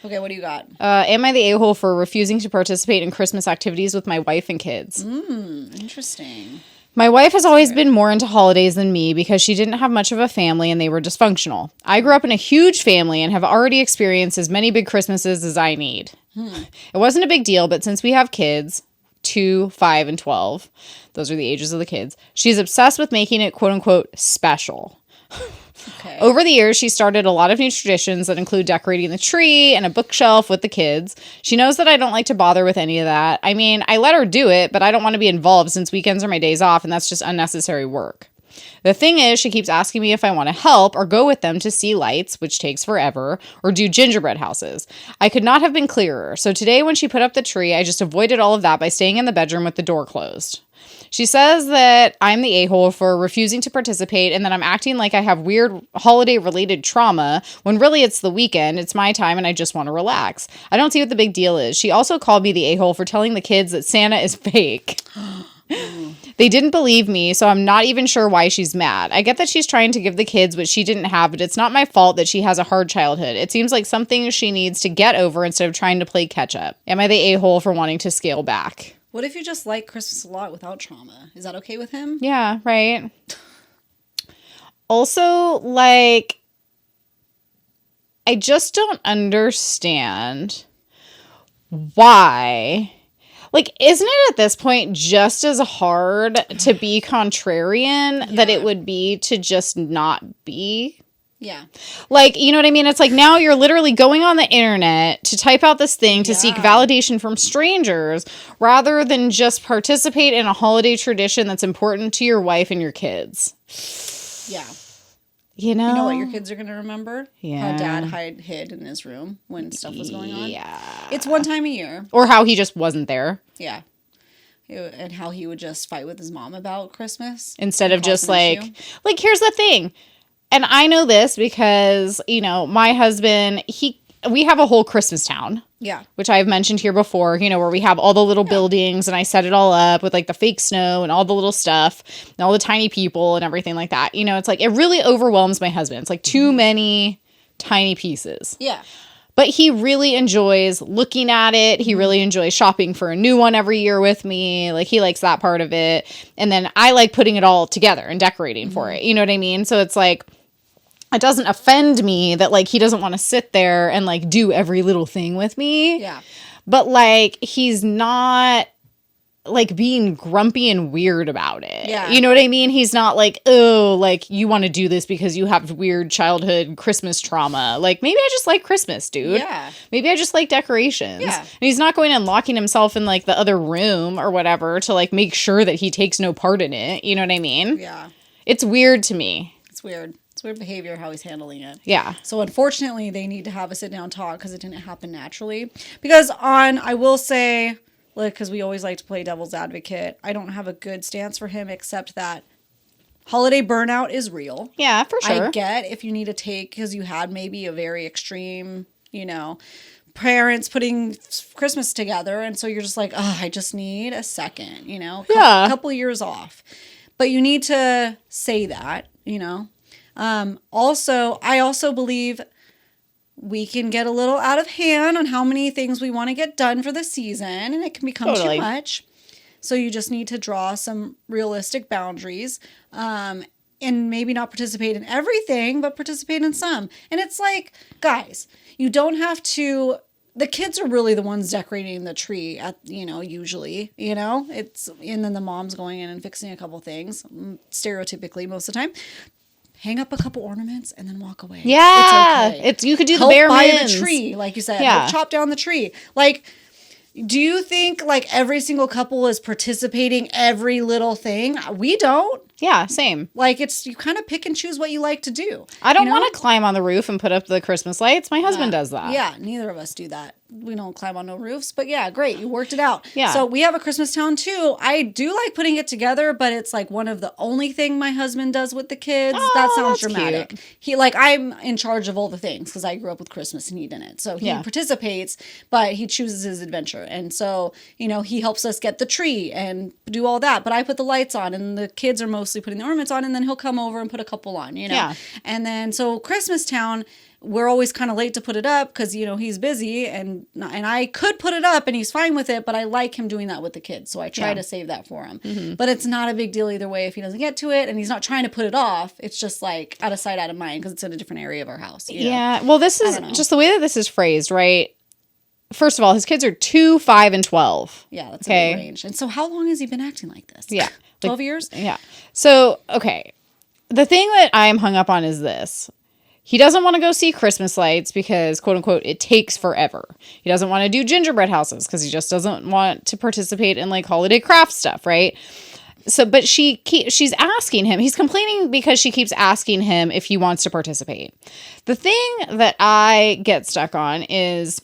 Okay, what do you got? Am I the a-hole for refusing to participate in Christmas activities with my wife and kids? Interesting. My wife has always been more into holidays than me because she didn't have much of a family and they were dysfunctional. I grew up in a huge family and have already experienced as many big Christmases as I need. It wasn't a big deal, but since we have kids, 2, 5, and 12, those are the ages of the kids, she's obsessed with making it quote-unquote special. Okay. Over the years, she started a lot of new traditions that include decorating the tree and a bookshelf with the kids. She knows that I don't like to bother with any of that. I mean, I let her do it, but I don't want to be involved since weekends are my days off, and that's just unnecessary work. The thing is, she keeps asking me if I want to help or go with them to see lights, which takes forever, or do gingerbread houses. I could not have been clearer. So today, when she put up the tree, I just avoided all of that by staying in the bedroom with the door closed. She says that I'm the a-hole for refusing to participate and that I'm acting like I have weird holiday-related trauma when really it's the weekend, it's my time, and I just want to relax. I don't see what the big deal is. She also called me the a-hole for telling the kids that Santa is fake. They didn't believe me, so I'm not even sure why she's mad. I get that she's trying to give the kids what she didn't have, but it's not my fault that she has a hard childhood. It seems like something she needs to get over instead of trying to play catch-up. Am I the a-hole for wanting to scale back? What if you just like Christmas a lot without trauma? Is that okay with him? Yeah, right. also, like, I just don't understand why. Like, isn't it at this point just as hard to be contrarian that it would be to just not be? Yeah. Like, you know what I mean? It's like now you're literally going on the internet to type out this thing to seek validation from strangers rather than just participate in a holiday tradition that's important to your wife and your kids. Yeah. You know what your kids are going to remember? Yeah. How dad hid in his room when stuff was going on? Yeah. It's one time a year. Or how he just wasn't there. Yeah. And how he would just fight with his mom about Christmas. Instead of just like, here's the thing. And I know this because, you know, my husband, we have a whole Christmas town. Yeah. Which I've mentioned here before, you know, where we have all the little buildings and I set it all up with like the fake snow and all the little stuff and all the tiny people and everything like that. You know, it's like, it really overwhelms my husband. It's like too many tiny pieces. Yeah. But he really enjoys looking at it. He really enjoys shopping for a new one every year with me. Like, he likes that part of it. And then I like putting it all together and decorating for it. You know what I mean? So it's like, it doesn't offend me that, like, he doesn't want to sit there and, like, do every little thing with me. Yeah. But, like, he's not, like, being grumpy and weird about it. Yeah. You know what I mean? He's not like, oh, like, you want to do this because you have weird childhood Christmas trauma. Like, maybe I just like Christmas, dude. Yeah. Maybe I just like decorations. Yeah. And he's not going and locking himself in, like, the other room or whatever to, like, make sure that he takes no part in it. You know what I mean? Yeah. It's weird to me. It's weird. It's weird behavior how he's handling it. Yeah. So unfortunately, they need to have a sit down talk because it didn't happen naturally. Because I will say, like, because we always like to play devil's advocate, I don't have a good stance for him except that holiday burnout is real. Yeah, for sure. I get if you need to take, because you had maybe a very extreme, you know, parents putting Christmas together. And so you're just like, oh, I just need a second, you know, a couple years off. But you need to say that, you know. Also, I also believe we can get a little out of hand on how many things we want to get done for the season, and it can become too much. So you just need to draw some realistic boundaries, and maybe not participate in everything, but participate in some. And it's like, guys, you don't have to. The kids are really the ones decorating the tree usually, and then the mom's going in and fixing a couple things, stereotypically most of the time. Hang up a couple ornaments and then walk away. Yeah. It's okay. You could do Help the bare buy minimums. the tree, like you said. Yeah. Help chop down the tree. Like, do you think like every single couple is participating every little thing? We don't. Yeah, same. Like, you kind of pick and choose what you like to do. I don't want to climb on the roof and put up the Christmas lights. My husband does that. Yeah, neither of us do that. We don't climb on no roofs, but yeah, great. You worked it out. Yeah. So we have a Christmas town too. I do like putting it together, but it's like one of the only thing my husband does with the kids. Oh, that sounds that's dramatic. cute. I'm in charge of all the things because I grew up with Christmas and he didn't. So he participates, but he chooses his adventure. And so, he helps us get the tree and do all that. But I put the lights on and the kids are mostly putting the ornaments on, and then he'll come over and put a couple on, Yeah. And then so Christmas town, we're always kind of late to put it up because, he's busy and I could put it up and he's fine with it, but I like him doing that with the kids. So I try to save that for him. Mm-hmm. But it's not a big deal either way if he doesn't get to it and he's not trying to put it off. It's just like out of sight, out of mind because it's in a different area of our house. Yeah. Well, this is just the way that this is phrased, right? First of all, his kids are 2, 5, and 12. Yeah, that's a big range. And so how long has he been acting like this? Yeah. 12 years? Yeah. So, okay. The thing that I'm hung up on is this. He doesn't want to go see Christmas lights because, quote unquote, it takes forever. He doesn't want to do gingerbread houses because he just doesn't want to participate in like holiday craft stuff, right? So, but she's asking him. He's complaining because she keeps asking him if he wants to participate. The thing that I get stuck on is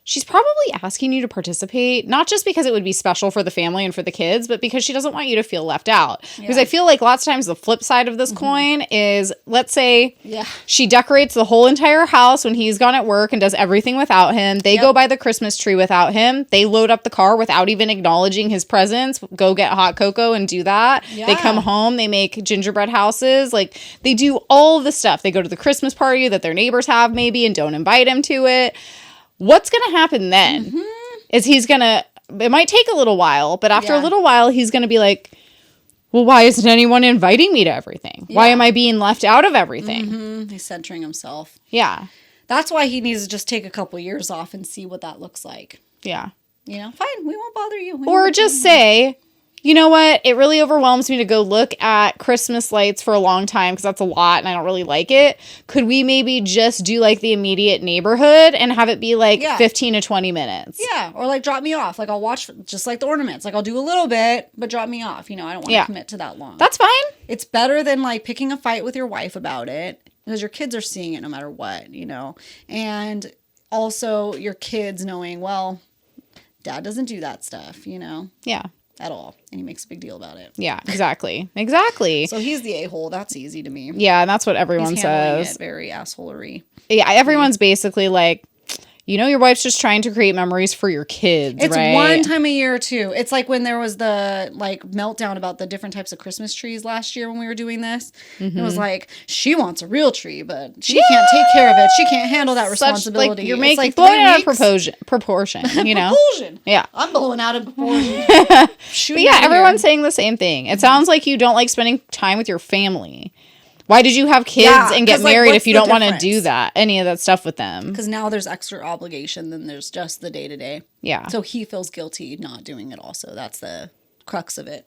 she's probably asking you to participate, not just because it would be special for the family and for the kids, but because she doesn't want you to feel left out. Yeah. Because I feel like lots of times the flip side of this coin is, let's say she decorates the whole entire house when he's gone at work and does everything without him. They go buy the Christmas tree without him. They load up the car without even acknowledging his presence, go get hot cocoa and do that. Yeah. They come home, they make gingerbread houses. Like, they do all the stuff. They go to the Christmas party that their neighbors have maybe and don't invite him to it. What's going to happen then is it might take a little while, but after a little while, he's going to be like, well, why isn't anyone inviting me to everything? Why am I being left out of everything? Mm-hmm. He's centering himself. Yeah. That's why he needs to just take a couple years off and see what that looks like. Yeah. You know, fine, we won't bother you. Or just say, you know what? It really overwhelms me to go look at Christmas lights for a long time because that's a lot and I don't really like it. Could we maybe just do like the immediate neighborhood and have it be like 15 to 20 minutes? Yeah. Or like drop me off. Like I'll watch just like the ornaments. Like I'll do a little bit, but drop me off. You know, I don't want to commit to that long. That's fine. It's better than like picking a fight with your wife about it because your kids are seeing it no matter what, you know. And also your kids knowing, well, dad doesn't do that stuff, you know. Yeah. At all. And he makes a big deal about it. Yeah, exactly. Exactly. So he's the a-hole. That's easy to me. Yeah, and that's what everyone He's handling says. It very assholery. Yeah, everyone's basically like, you know, your wife's just trying to create memories for your kids, it's right? one time a year, too. It's like when there was the, like, meltdown about the different types of Christmas trees last year when we were doing this. Mm-hmm. It was like, she wants a real tree, but she can't take care of it. She can't handle that responsibility. Like, you're making like blowing out of proportion, you know? Proportion. Yeah. I'm blowing out of proportion. But yeah, everyone's saying the same thing. It sounds like you don't like spending time with your family. Why did you have kids and get married if you don't want to do that, any of that stuff with them? Because now there's extra obligation than there's just the day-to-day. Yeah. So he feels guilty not doing it also. That's the crux of it.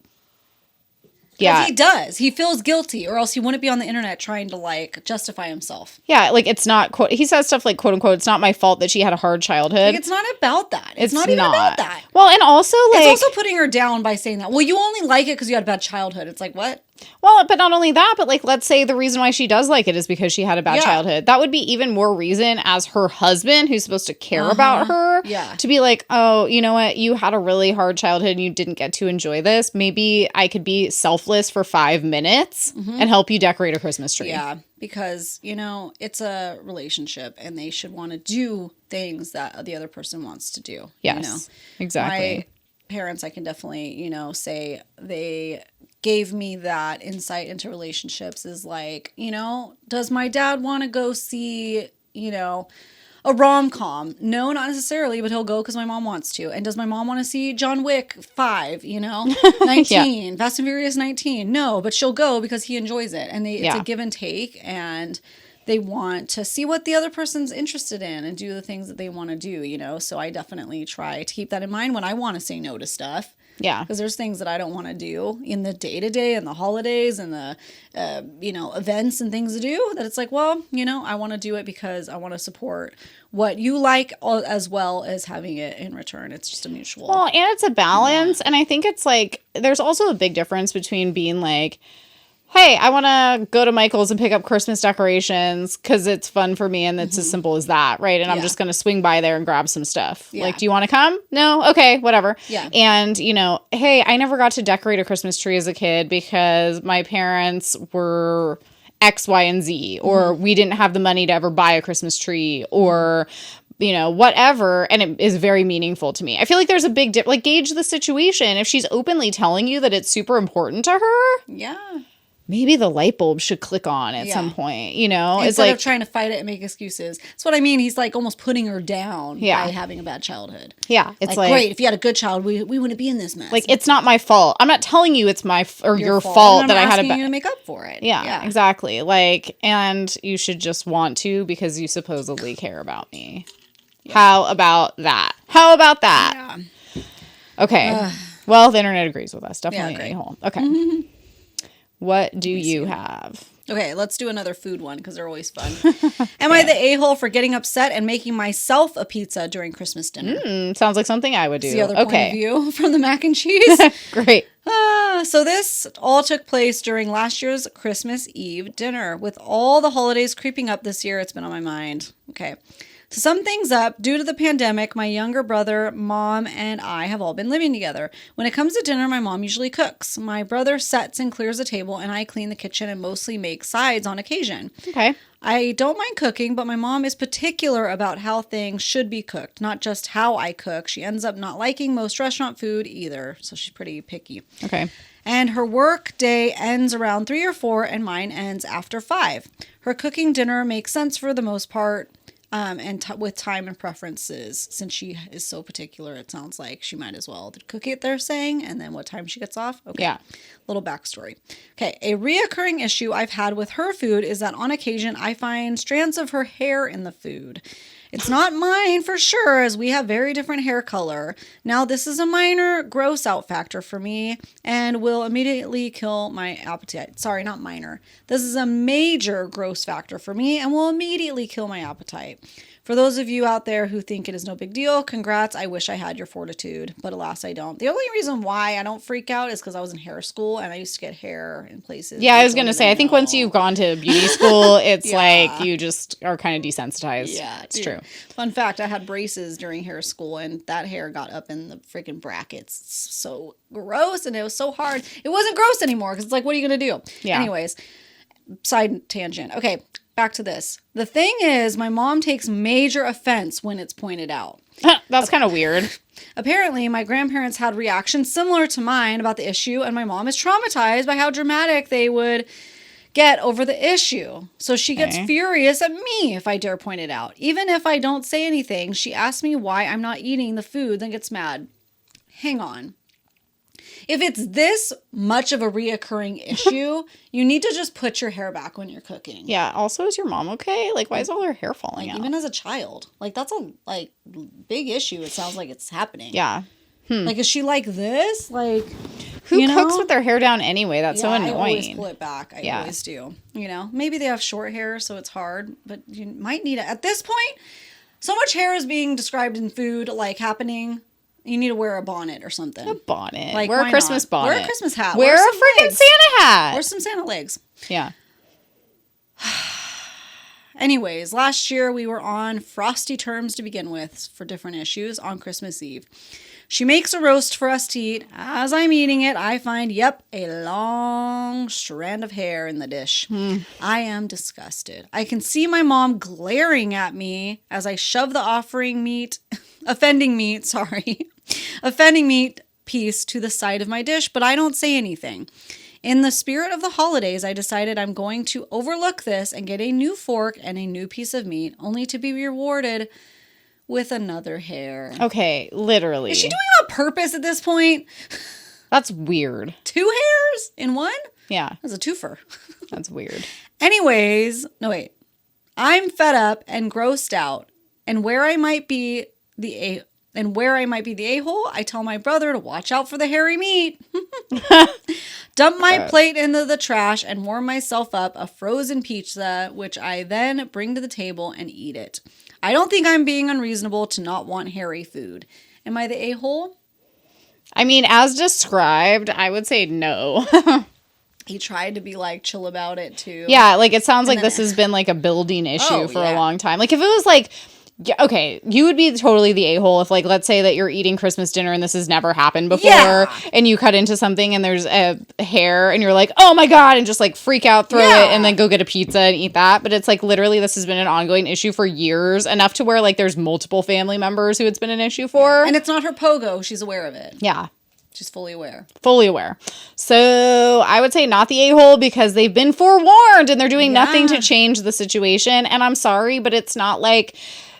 Yeah. He does. He feels guilty or else he wouldn't be on the internet trying to like justify himself. Yeah. Like it's not, quote, he says stuff like, quote unquote, it's not my fault that she had a hard childhood. Like, it's not about that. It's not even about that. Well, and also like. It's also putting her down by saying that. Well, you only like it because you had a bad childhood. It's like, what? Well, but not only that, but like, let's say the reason why she does like it is because she had a bad childhood. That would be even more reason as her husband, who's supposed to care about her, to be like, oh, you know what? You had a really hard childhood and you didn't get to enjoy this. Maybe I could be selfless for 5 minutes and help you decorate a Christmas tree. Yeah, because, you know, it's a relationship and they should want to do things that the other person wants to do. Yes, you know? exactly. My parents, I can definitely, you know, say they gave me that insight into relationships is like, you know, does my dad want to go see, you know, a rom-com? No, not necessarily, but he'll go because my mom wants to. And does my mom want to see John Wick 5, you know, 19, Fast and Furious 19? No, but she'll go because he enjoys it. And it's a give and take, and they want to see what the other person's interested in and do the things that they want to do, you know? So I definitely try to keep that in mind when I want to say no to stuff. Yeah. Because there's things that I don't want to do in the day-to-day and the holidays and the, you know, events and things to do that it's like, well, you know, I want to do it because I want to support what you like as well as having it in return. It's just a mutual. Well, and it's a balance. And I think it's like, there's also a big difference between being like, hey, I want to go to Michael's and pick up Christmas decorations because it's fun for me and it's as simple as that, right? And I'm just going to swing by there and grab some stuff. Yeah. Like, do you want to come? No? Okay, whatever. Yeah. And, you know, hey, I never got to decorate a Christmas tree as a kid because my parents were X, Y, and Z, or we didn't have the money to ever buy a Christmas tree, or you know, whatever, and it is very meaningful to me. I feel like there's a big like, gauge the situation. If she's openly telling you that it's super important to her, maybe the light bulb should click on at some point, you know? Instead it's like, of trying to fight it and make excuses. That's what I mean. He's like almost putting her down by having a bad childhood. Yeah. It's like great, if you had a good child, we wouldn't be in this mess. Like, it's not my fault. I'm not telling you it's my or your fault that I had a bad... you to make up for it. Yeah, exactly. Like, and you should just want to because you supposedly care about me. Yeah. How about that? How about that? Yeah. Okay. Well, the internet agrees with us. Definitely an a-hole. Okay. What do you have? Okay, let's do another food one because they're always fun. Am I the a-hole for getting upset and making myself a pizza during Christmas dinner? Sounds like something I would do. It's the other point of view from the mac and cheese. Great. So this all took place during last year's Christmas Eve dinner. With all the holidays creeping up this year, it's been on my mind. Okay. To sum things up, due to the pandemic, my younger brother, mom, and I have all been living together. When it comes to dinner, my mom usually cooks. My brother sets and clears the table, and I clean the kitchen and mostly make sides on occasion. Okay. I don't mind cooking, but my mom is particular about how things should be cooked, not just how I cook. She ends up not liking most restaurant food either, so she's pretty picky. Okay. And her work day ends around 3 or 4, and mine ends after 5. Her cooking dinner makes sense for the most part. and with time and preferences. Since she is so particular, it sounds like she might as well cook it, they're saying, and then what time she gets off. Okay. Yeah. Little backstory. Okay. A reoccurring issue I've had with her food is that on occasion I find strands of her hair in the food. It's not mine for sure, as we have very different hair color. Now, this is a minor gross out factor for me and will immediately kill my appetite. Sorry, not minor. This is a major gross factor for me and will immediately kill my appetite. For those of you out there who think it is no big deal, congrats. I wish I had your fortitude, but alas, I don't. The only reason why I don't freak out is because I was in hair school and I used to get hair in places. Yeah, I was going to say, I think once you've gone to beauty school, it's like you just are kind of desensitized. Yeah, it's true. Fun fact, I had braces during hair school and that hair got up in the freaking brackets. It's so gross and it was so hard. It wasn't gross anymore because it's like, what are you going to do? Yeah. Anyways, side tangent. Okay. Back to this. The thing is, my mom takes major offense when it's pointed out. That's kind of weird. Apparently, my grandparents had reactions similar to mine about the issue, and my mom is traumatized by how dramatic they would get over the issue. So she gets furious at me if I dare point it out. Even if I don't say anything, she asks me why I'm not eating the food, then gets mad. Hang on. If it's this much of a reoccurring issue, you need to just put your hair back when you're cooking. Yeah. Also, is your mom okay? Like, why is all her hair falling out? Even as a child. Like, that's a, big issue. It sounds like it's happening. Yeah. Like, is she like this? Like, who cooks with their hair down anyway? That's so annoying. I always pull it back. I always do. Maybe they have short hair, so it's hard. But you might need it. At this point, so much hair is being described in food, like, happening. You need to wear a bonnet or something. A bonnet. Like, wear a Christmas bonnet. Wear a Christmas hat. Wear a freaking Santa hat. Wear some Santa legs. Yeah. Anyways, last year we were on frosty terms to begin with for different issues on Christmas Eve. She makes a roast for us to eat. As I'm eating it, I find, a long strand of hair in the dish. I am disgusted. I can see my mom glaring at me as I shove the offending meat piece to the side of my dish, but I don't say anything. In the spirit of the holidays, I decided I'm going to overlook this and get a new fork and a new piece of meat, only to be rewarded with another hair. Okay, literally. Is she doing it on purpose at this point? That's weird. 2 hairs in one? Yeah. That's a twofer. That's weird. Anyways, no, wait. I'm fed up and grossed out, and where I might be the a-hole, I tell my brother to watch out for the hairy meat. Dump my plate into the trash and warm myself up a frozen pizza, which I then bring to the table and eat it. I don't think I'm being unreasonable to not want hairy food. Am I the a-hole? I mean, as described, I would say no. He tried to be like chill about it too. Yeah, like it sounds like this has been like a building issue for a long time. Like if it was like, okay, you would be totally the a-hole if, like, let's say that you're eating Christmas dinner and this has never happened before, and you cut into something and there's a hair and you're like, oh my God, and just like freak out, throw it, and then go get a pizza and eat that. But it's like literally this has been an ongoing issue for years, enough to where like there's multiple family members who it's been an issue for. And it's not her pogo. She's aware of it. Yeah. She's fully aware. Fully aware. So I would say not the a-hole because they've been forewarned and they're doing nothing to change the situation. And I'm sorry, but it's not like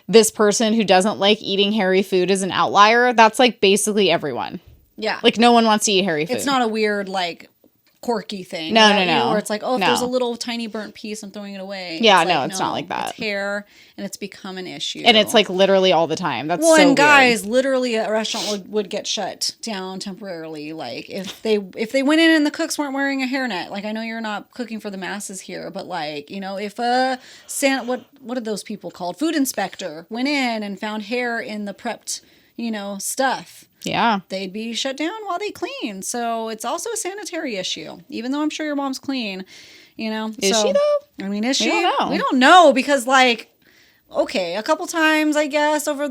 this person who doesn't like eating hairy food is an outlier. That's like basically everyone. Yeah. Like no one wants to eat hairy food. It's not a weird like quirky thing. No. Where it's like, oh, if there's a little tiny burnt piece, I'm throwing it away. Yeah, it's not like that. It's hair, and it's become an issue. And it's like literally all the time. That's so and guys, weird. Literally a restaurant would get shut down temporarily. Like if they went in and the cooks weren't wearing a hairnet. Like I know you're not cooking for the masses here, but like, if a what are those people called? Food inspector went in and found hair in the prepped, stuff. Yeah. They'd be shut down while they clean. So it's also a sanitary issue, even though I'm sure your mom's clean, Is she though? I mean, is she? I don't know. We don't know because like, okay, a couple times, I guess, over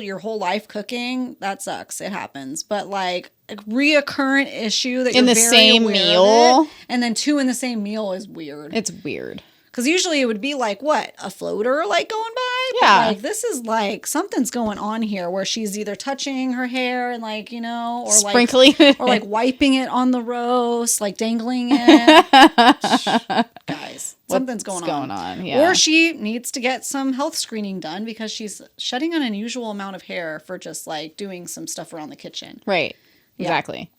your whole life cooking, that sucks. It happens. But like a reoccurrent issue that in you're the very same aware meal, of it, and then 2 in the same meal is weird. It's weird. Because usually it would be like, what, a floater like going by? Yeah. But like this is like something's going on here where she's either touching her hair and like, or sprinkling like, or like wiping it on the roast, like dangling it. Guys. guys. Something's going on. Yeah. Or she needs to get some health screening done because she's shedding an unusual amount of hair for just like doing some stuff around the kitchen. Right. Exactly.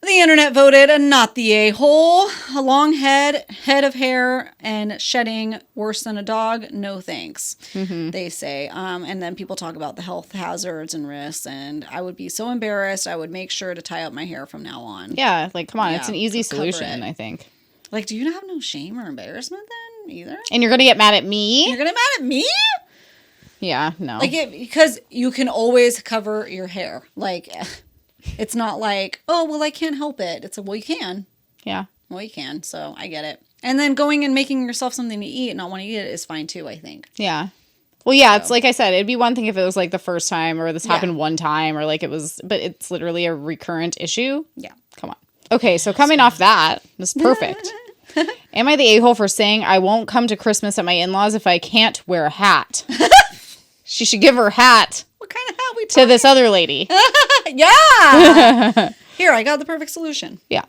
The internet voted a not the a-hole. A long head of hair, and shedding worse than a dog. No thanks, they say. And then people talk about the health hazards and risks. And I would be so embarrassed. I would make sure to tie up my hair from now on. Yeah, like, come on. It's an easy solution, I think. Like, do you have no shame or embarrassment then either? And you're going to get mad at me? You're going to get mad at me? Yeah, no. Like, because you can always cover your hair. Like... It's not like, oh, well, I can't help it. It's like, well, you can. Yeah. Well, you can. So I get it. And then going and making yourself something to eat and not want to eat it is fine too, I think. Yeah. Well, yeah, it's like I said, it'd be one thing if it was like the first time or this happened one time or like it was, but it's literally a recurrent issue. Yeah. Come on. Okay, so coming off that, this is perfect. Am I the a-hole for saying I won't come to Christmas at my in-laws if I can't wear a hat? She should give her hat. What kind of hat we talking? To this other lady. Yeah. Here, I got the perfect solution. Yeah.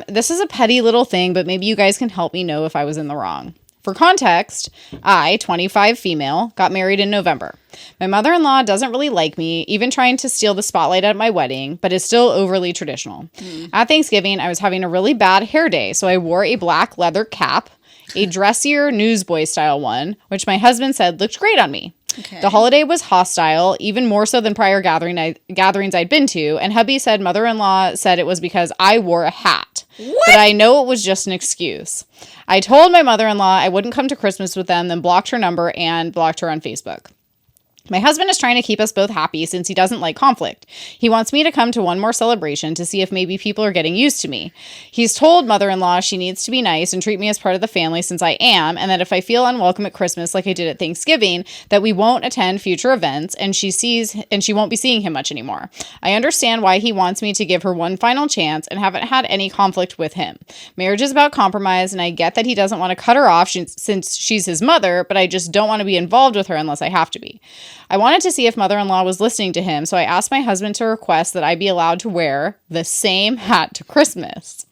This is a petty little thing, but maybe you guys can help me know if I was in the wrong. For context, I, 25 female, got married in November. My mother-in-law doesn't really like me, even trying to steal the spotlight at my wedding, but is still overly traditional. At Thanksgiving, I was having a really bad hair day, so I wore a black leather cap, a dressier newsboy style one, which my husband said looked great on me. Okay. The holiday was hostile, even more so than prior gatherings I'd been to, and hubby said mother-in-law said it was because I wore a hat. What? But I know it was just an excuse. I told my mother-in-law I wouldn't come to Christmas with them, then blocked her number and blocked her on Facebook. My husband is trying to keep us both happy since he doesn't like conflict. He wants me to come to one more celebration to see if maybe people are getting used to me. He's told mother-in-law she needs to be nice and treat me as part of the family since I am, and that if I feel unwelcome at Christmas like I did at Thanksgiving, that we won't attend future events and she won't be seeing him much anymore. I understand why he wants me to give her one final chance and haven't had any conflict with him. Marriage is about compromise, and I get that he doesn't want to cut her off since she's his mother, but I just don't want to be involved with her unless I have to be. I wanted to see if mother-in-law was listening to him, so I asked my husband to request that I be allowed to wear the same hat to Christmas.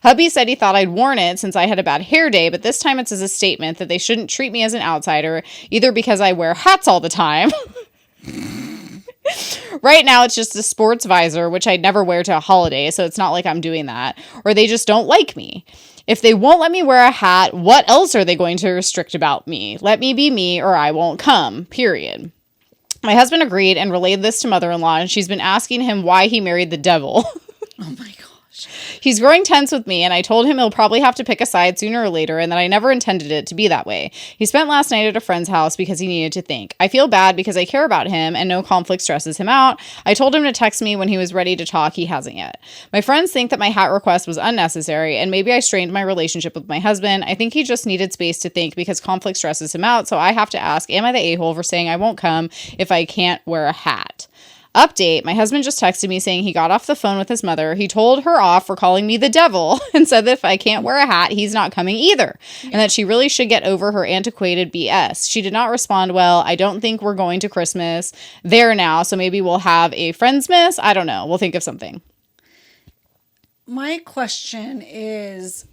Hubby said he thought I'd worn it since I had a bad hair day, but this time it's as a statement that they shouldn't treat me as an outsider, either because I wear hats all the time. Right now, it's just a sports visor, which I'd never wear to a holiday, so it's not like I'm doing that, or they just don't like me. If they won't let me wear a hat, what else are they going to restrict about me? Let me be me or I won't come, period. My husband agreed and relayed this to mother-in-law, and she's been asking him why he married the devil. Oh my gosh. He's growing tense with me, and I told him he'll probably have to pick a side sooner or later, and that I never intended it to be that way. He spent last night at a friend's house because he needed to think. I feel bad because I care about him, and no conflict stresses him out. I told him to text me when he was ready to talk. He hasn't yet. My friends think that my hat request was unnecessary, and maybe I strained my relationship with my husband. I think he just needed space to think because conflict stresses him out, so I have to ask, am I the a-hole for saying I won't come if I can't wear a hat? Update, my husband just texted me saying he got off the phone with his mother. He told her off for calling me the devil and said that if I can't wear a hat, he's not coming either. Yeah. And that she really should get over her antiquated BS. She did not respond well. I don't think we're going to Christmas there now, so maybe we'll have a Friendsmas. I don't know. We'll think of something. My question is,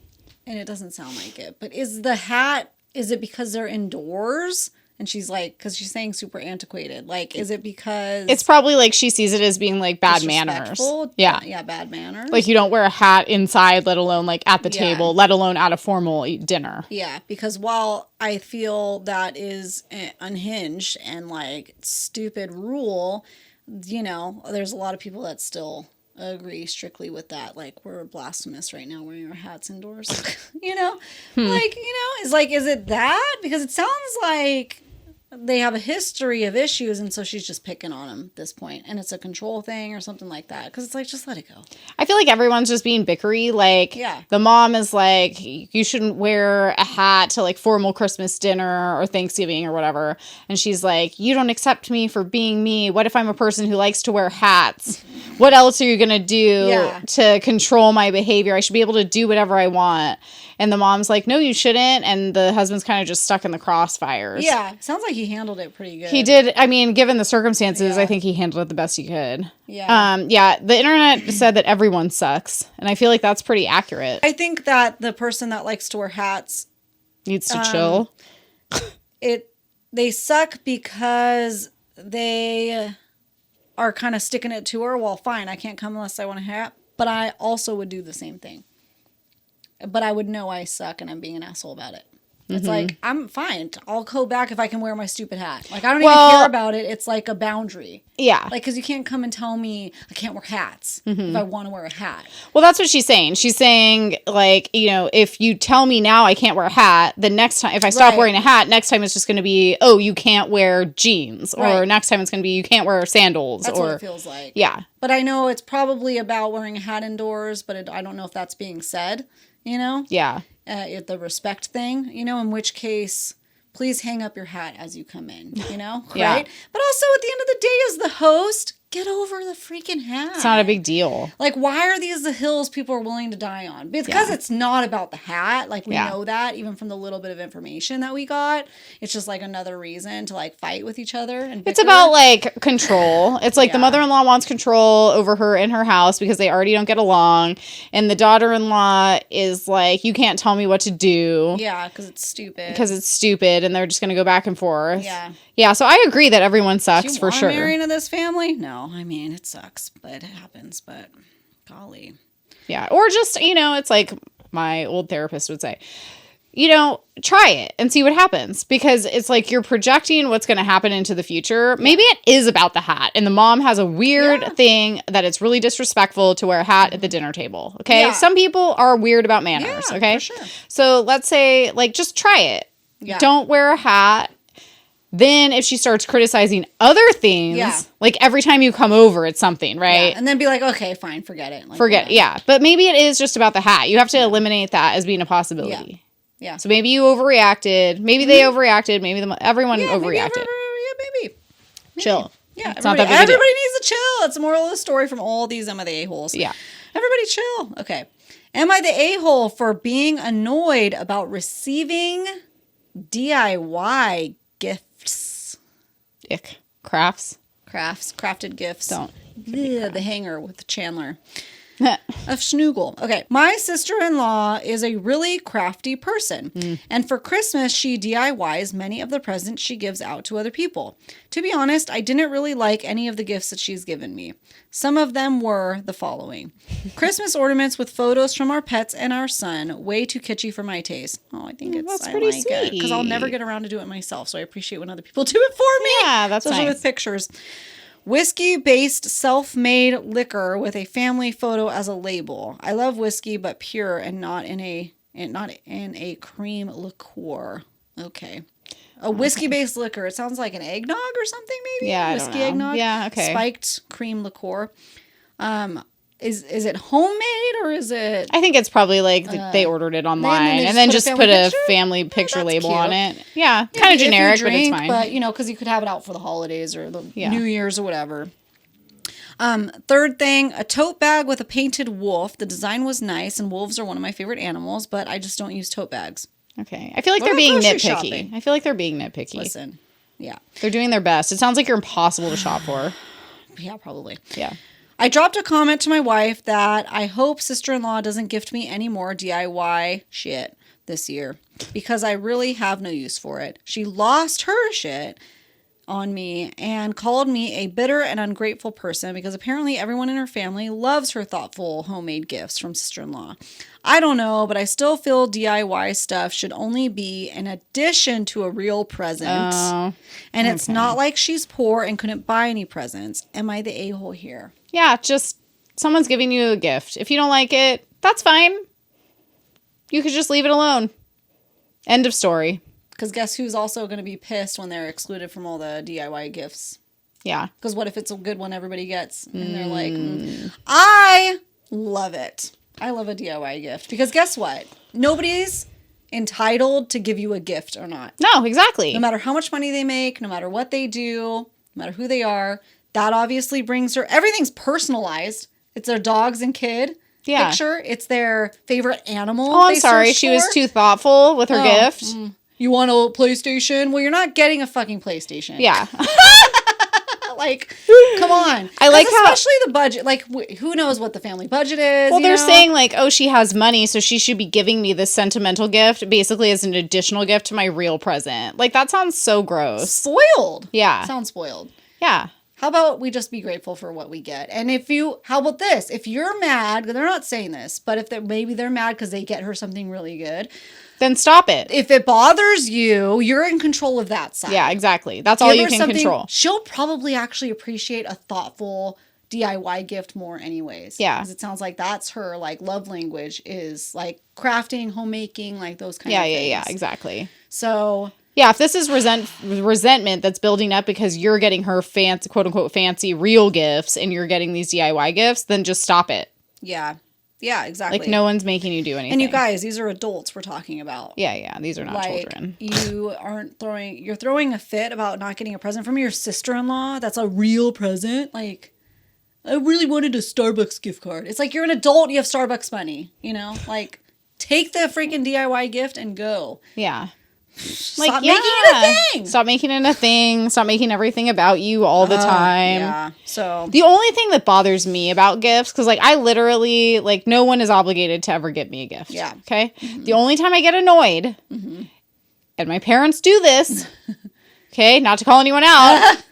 and it doesn't sound like it, but is the hat, is it because they're indoors? And she's like, because she's saying super antiquated. Like, is it because... It's probably like she sees it as being like bad manners. Yeah. Yeah, bad manners. Like you don't wear a hat inside, let alone like at the table, let alone at a formal dinner. Yeah, because while I feel that is unhinged and like stupid rule, you know, there's a lot of people that still agree strictly with that. Like, we're blasphemous right now wearing our hats indoors. You know? Like, you know, it's like, is it that? Because it sounds like they have a history of issues, and so she's just picking on him at this point, and it's a control thing or something like that. Because it's like, just let it go. I feel like everyone's just being bickery. Like, the mom is like, you shouldn't wear a hat to like formal Christmas dinner or Thanksgiving or whatever. And she's like, you don't accept me for being me. What if I'm a person who likes to wear hats? What else are you going to do to control my behavior? I should be able to do whatever I want. And the mom's like, no, you shouldn't. And the husband's kind of just stuck in the crossfires. Yeah. Sounds like he handled it pretty good. He did. I mean, given the circumstances, Yeah. I think he handled it the best he could. Yeah. Yeah. The internet said that everyone sucks. And I feel like that's pretty accurate. I think that the person that likes to wear hats, Needs to chill. they suck because they are kind of sticking it to her. Well, fine, I can't come unless I want a hat. But I also would do the same thing. But I would know I suck and I'm being an asshole about it. It's like, I'm fine. I'll go back if I can wear my stupid hat. Like, I don't even care about it. It's like a boundary. Yeah. Like, because you can't come and tell me I can't wear hats if I want to wear a hat. Well, that's what she's saying. She's saying, like, you know, if you tell me now I can't wear a hat, the next time, if I stop wearing a hat, next time it's just going to be, oh, you can't wear jeans. Or next time it's going to be, you can't wear sandals. That's or what it feels like. Yeah. But I know it's probably about wearing a hat indoors, but I don't know if that's being said, you know? Yeah. The respect thing, you know, in which case, please hang up your hat as you come in, you know? Yeah. Right? But also at the end of the day, as the host, get over the freaking hat. It's not a big deal. Like, why are these the hills people are willing to die on? Because it's not about the hat. Like, we know that even from the little bit of information that we got. It's just like another reason to like fight with each other. And It's about like control. It's like the mother-in-law wants control over her in her house because they already don't get along. And the daughter-in-law is like, you can't tell me what to do. Yeah, because it's stupid. Because it's stupid and they're just going to go back and forth. Yeah. Yeah, so I agree that everyone sucks for sure. Marry into this family? No, I mean, it sucks, but it happens. But golly. Yeah, or just, you know, it's like my old therapist would say, you know, try it and see what happens. Because it's like you're projecting what's going to happen into the future. Yeah. Maybe it is about the hat. And the mom has a weird thing that it's really disrespectful to wear a hat at the dinner table. Okay? Yeah. Some people are weird about manners. Yeah, okay? For sure. So let's say, like, just try it. Yeah. Don't wear a hat. Then if she starts criticizing other things, like every time you come over, it's something, right? Yeah. And then be like, okay, fine, forget it. Like, forget it, yeah. But maybe it is just about the hat. You have to eliminate that as being a possibility. Yeah. So maybe you overreacted. Maybe they overreacted. Maybe everyone overreacted. Maybe. Chill. Yeah, it's not that big a deal. Everybody needs to chill. It's the moral of the story from all these Am I the A-holes. Yeah. Everybody chill. Okay. Am I the A-hole for being annoyed about receiving DIY gifts? Ick. Crafted gifts. Don't. The hanger with Chandler. Of Schnoogle. Okay. My sister-in-law is a really crafty person. And for Christmas, she DIYs many of the presents she gives out to other people. To be honest, I didn't really like any of the gifts that she's given me. Some of them were the following. Christmas ornaments with photos from our pets and our son. Way too kitschy for my taste. Oh, I think that's pretty sweet. Because I'll never get around to do it myself. So I appreciate when other people do it for me. Yeah, that's especially nice. With pictures. Whiskey-based self-made liquor with a family photo as a label. I love whiskey, but pure and not in a cream liqueur. Okay. A whiskey-based liquor. It sounds like an eggnog or something, maybe? Yeah, Whiskey I don't know. eggnog. Yeah, okay. Spiked cream liqueur. Is it homemade or is it? I think it's probably like they ordered it online and then just put a family picture label cute. On it. Yeah, kind of generic, but it's fine. But, you know, because you could have it out for the holidays or the New Year's or whatever. Third thing, a tote bag with a painted wolf. The design was nice, and wolves are one of my favorite animals, but I just don't use tote bags. Okay. I feel like they're being nitpicky. Listen, yeah. They're doing their best. It sounds like you're impossible to shop for. Yeah, probably. Yeah. I dropped a comment to my wife that I hope sister-in-law doesn't gift me any more DIY shit this year because I really have no use for it. She lost her shit on me and called me a bitter and ungrateful person because apparently everyone in her family loves her thoughtful homemade gifts from sister-in-law. I don't know, but I still feel DIY stuff should only be an addition to a real present. And it's not like she's poor and couldn't buy any presents. Am I the a-hole here? Yeah, just someone's giving you a gift. If you don't like it, that's fine. You could just leave it alone. End of story. Because guess who's also going to be pissed when they're excluded from all the DIY gifts? Yeah. Because what if it's a good one everybody gets? And they're like, I love it. I love a DIY gift. Because guess what? Nobody's entitled to give you a gift or not. No, exactly. No matter how much money they make, no matter what they do, no matter who they are, that obviously brings her... Everything's personalized. It's their dogs and kid picture. It's their favorite animal. Oh, I'm sorry. She was too thoughtful with her gift. You want a PlayStation? Well, you're not getting a fucking PlayStation. Yeah. Like, come on. I like how, especially the budget. Like, who knows what the family budget is? Well, they're saying like, oh, she has money, so she should be giving me this sentimental gift, basically as an additional gift to my real present. Like, that sounds so gross. Spoiled. Yeah. Sounds spoiled. Yeah. How about we just be grateful for what we get? And how about this? If you're mad, they're not saying this, but if maybe they're mad because they get her something really good, then stop it. If it bothers you, you're in control of that side. Yeah, exactly. That's all you can control. She'll probably actually appreciate a thoughtful DIY gift more anyways. Yeah. Because it sounds like that's her, like, love language is, like, crafting, homemaking, like, those kind of things. Yeah, exactly. So... Yeah, if this is resentment that's building up because you're getting her fancy, quote unquote, fancy real gifts and you're getting these DIY gifts, then just stop it. Yeah. Yeah, exactly. Like, no one's making you do anything. And you guys, these are adults we're talking about. Yeah. These are not children. You're throwing a fit about not getting a present from your sister-in-law. That's a real present. Like, I really wanted a Starbucks gift card. It's like, you're an adult, you have Starbucks money, you know? Like, take the freaking DIY gift and go. Yeah. Stop making it a thing. Stop making it a thing. Stop making everything about you all the time. Yeah. So the only thing that bothers me about gifts, because like I literally, like, no one is obligated to ever get me a gift. Yeah. Okay. Mm-hmm. The only time I get annoyed, and my parents do this, okay, not to call anyone out,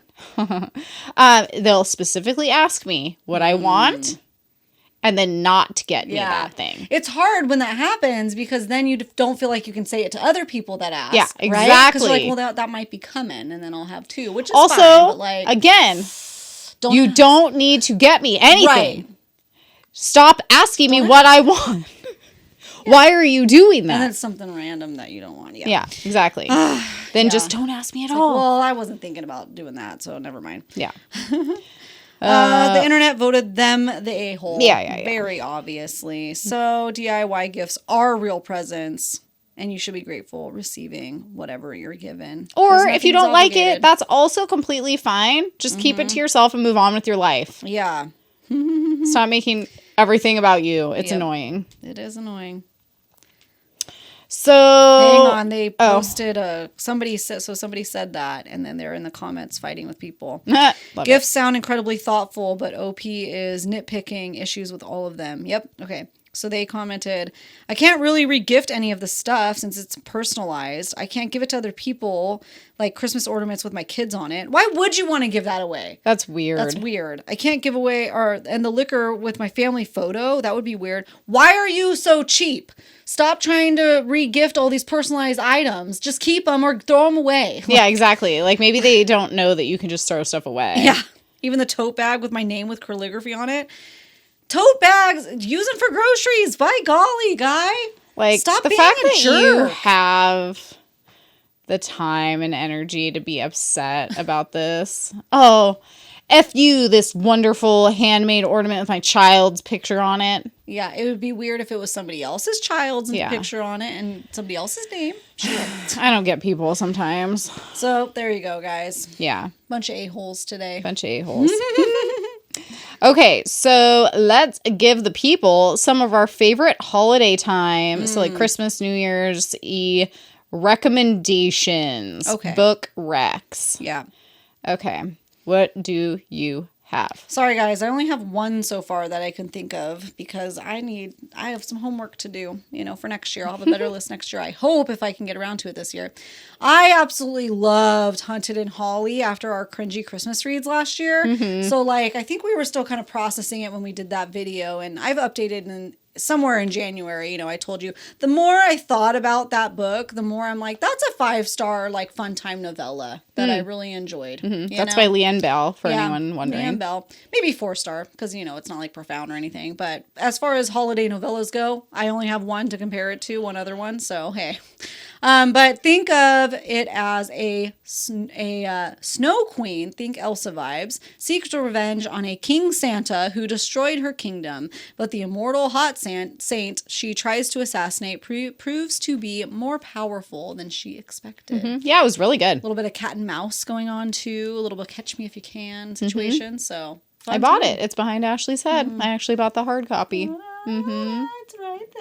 they'll specifically ask me what I want. And then not get me that thing. It's hard when that happens because then you don't feel like you can say it to other people that ask. Yeah, exactly. Right? Because you're like, well, that might be coming, and then I'll have two, which is also, fine. But like, again, you don't need to get me anything. Right. Stop asking me what I want. Yeah. Why are you doing that? And then something random that you don't want. Yeah, exactly. Then just don't ask me at all. Well, I wasn't thinking about doing that, so never mind. Yeah. The internet voted them the a-hole. Yeah. Very obviously. So DIY gifts are real presents, and you should be grateful receiving whatever you're given. Or if you don't like it, that's also completely fine. Just keep it to yourself and move on with your life. Yeah. Stop making everything about you. It's annoying. It is annoying. So hang on, they posted somebody said that, and then they're in the comments fighting with people. Gifts sound incredibly thoughtful, but OP is nitpicking issues with all of them. Yep. Okay. So they commented, I can't really re-gift any of the stuff since it's personalized. I can't give it to other people, like Christmas ornaments with my kids on it. Why would you want to give that away? That's weird. I can't give away and the liquor with my family photo. That would be weird. Why are you so cheap? Stop trying to re-gift all these personalized items. Just keep them or throw them away. Yeah, exactly. Like maybe they don't know that you can just throw stuff away. Yeah. Even the tote bag with my name with calligraphy on it. Tote bags, use it for groceries. By golly, guy. Like, stop the being fact a that jerk. you have the time and energy to be upset about this. Oh, F you, this wonderful handmade ornament with my child's picture on it. Yeah, it would be weird if it was somebody else's child's picture on it and somebody else's name. Sure. I don't get people sometimes. So, there you go, guys. Yeah. Bunch of a-holes today. Bunch of a-holes. Okay, so let's give the people some of our favorite holiday times, so like Christmas, New Year's Eve recommendations. Okay. Book recs. Yeah. Okay. What do you have? Sorry, guys. I only have one so far that I can think of because I have some homework to do, for next year. I'll have a better list next year. I hope if I can get around to it this year. I absolutely loved Hunted and Holly after our cringy Christmas reads last year. Mm-hmm. So, I think we were still kind of processing it when we did that video, and I've updated somewhere in January, I told you, the more I thought about that book, the more I'm like, that's a 5-star, fun time novella that I really enjoyed. Mm-hmm. That's by Leanne Bell, for anyone wondering. Leanne Bell. Maybe 4-star, because, it's not, profound or anything. But as far as holiday novellas go, I only have one to compare it to, one other one. So, hey. But think of it as a snow queen, think Elsa vibes, seeks revenge on a king Santa who destroyed her kingdom. But the immortal hot saint she tries to assassinate proves to be more powerful than she expected. Mm-hmm. Yeah, it was really good. A little bit of cat and mouse going on too, a little bit of catch me if you can situation. So I bought it. It's behind Ashley's head. I actually bought the hard copy. It's right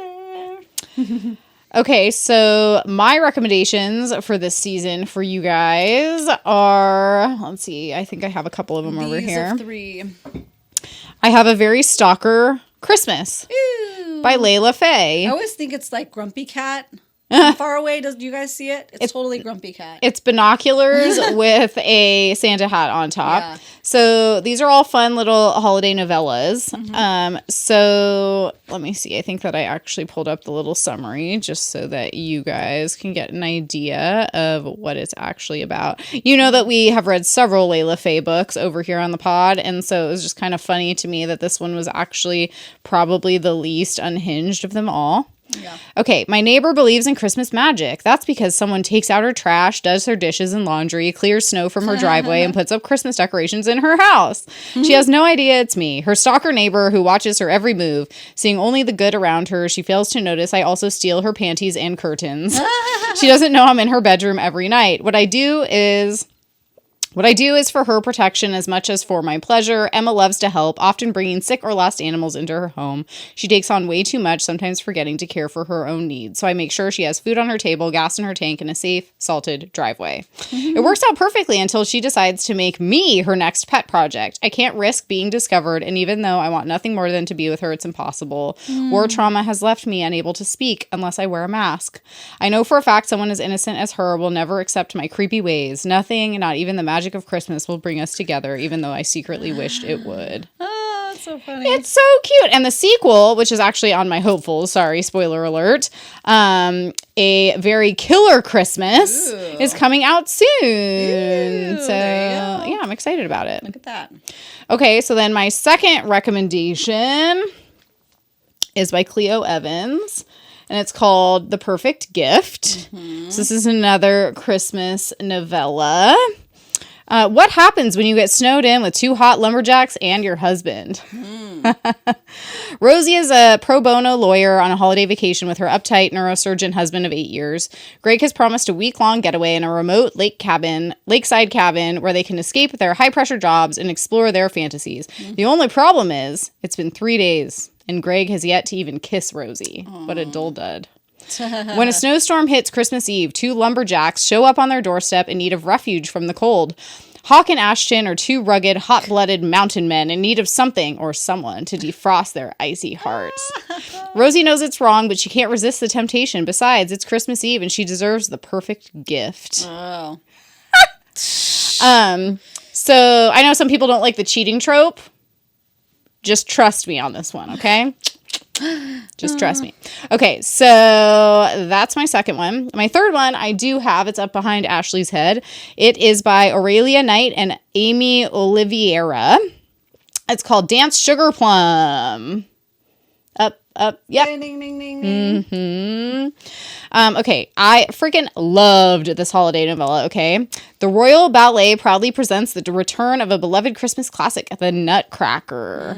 there. Okay, so my recommendations for this season for you guys are, let's see, I think I have a couple of them over here. Of 3. I have A Very Stalker Christmas by Layla Faye. I always think it's like Grumpy Cat. From far away, do you guys see it? It's totally Grumpy Cat. It's binoculars with a Santa hat on top. Yeah. So these are all fun little holiday novellas. So let me see. I think that I actually pulled up the little summary just so that you guys can get an idea of what it's actually about. You know that we have read several Layla Faye books over here on the pod, and so it was just kind of funny to me that this one was actually probably the least unhinged of them all. Yeah. Okay, my neighbor believes in Christmas magic. That's because someone takes out her trash, does her dishes and laundry, clears snow from her driveway, and puts up Christmas decorations in her house. She has no idea it's me, her stalker neighbor who watches her every move. Seeing only the good around her, she fails to notice I also steal her panties and curtains. She doesn't know I'm in her bedroom every night. What I do is for her protection as much as for my pleasure. Emma loves to help, often bringing sick or lost animals into her home. She takes on way too much, sometimes forgetting to care for her own needs. So I make sure she has food on her table, gas in her tank, and a safe, salted driveway. It works out perfectly until she decides to make me her next pet project. I can't risk being discovered, and even though I want nothing more than to be with her, it's impossible. War trauma has left me unable to speak unless I wear a mask. I know for a fact someone as innocent as her will never accept my creepy ways. Nothing, not even the magic of Christmas, will bring us together, even though I secretly wished it would. Oh, that's so funny. It's so cute. And the sequel, which is actually on my hopefuls, sorry, spoiler alert, A Very Killer Christmas is coming out soon. So, yeah, I'm excited about it. Look at that. Okay, so then my second recommendation is by Cleo Evans. And it's called The Perfect Gift. So this is another Christmas novella. What happens when you get snowed in with 2 hot lumberjacks and your husband? Rosie is a pro bono lawyer on a holiday vacation with her uptight neurosurgeon husband of 8 years. Greg has promised a week-long getaway in a remote lakeside cabin where they can escape their high-pressure jobs and explore their fantasies. The only problem is, it's been 3 days, and Greg has yet to even kiss Rosie. What a dull dud. When a snowstorm hits Christmas Eve, 2 lumberjacks show up on their doorstep in need of refuge from the cold. Hawk and Ashton are 2 rugged, hot-blooded mountain men in need of something or someone to defrost their icy hearts. Rosie knows it's wrong, but she can't resist the temptation. Besides, it's Christmas Eve and she deserves the perfect gift. Oh. So I know some people don't like the cheating trope. Just trust me on this one, okay? Just trust me. Okay, so that's my second one. My third one, I do have. It's up behind Ashley's head. It is by Aurelia Knight and Amy Oliveira. It's called Dance Sugar Plum. Up, yep. Ding, ding, ding, ding. Okay, I freaking loved this holiday novella, okay? The Royal Ballet proudly presents the return of a beloved Christmas classic, The Nutcracker.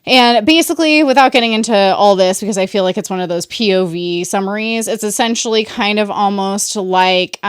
And basically, without getting into all this, because I feel like it's one of those POV summaries, it's essentially kind of almost like,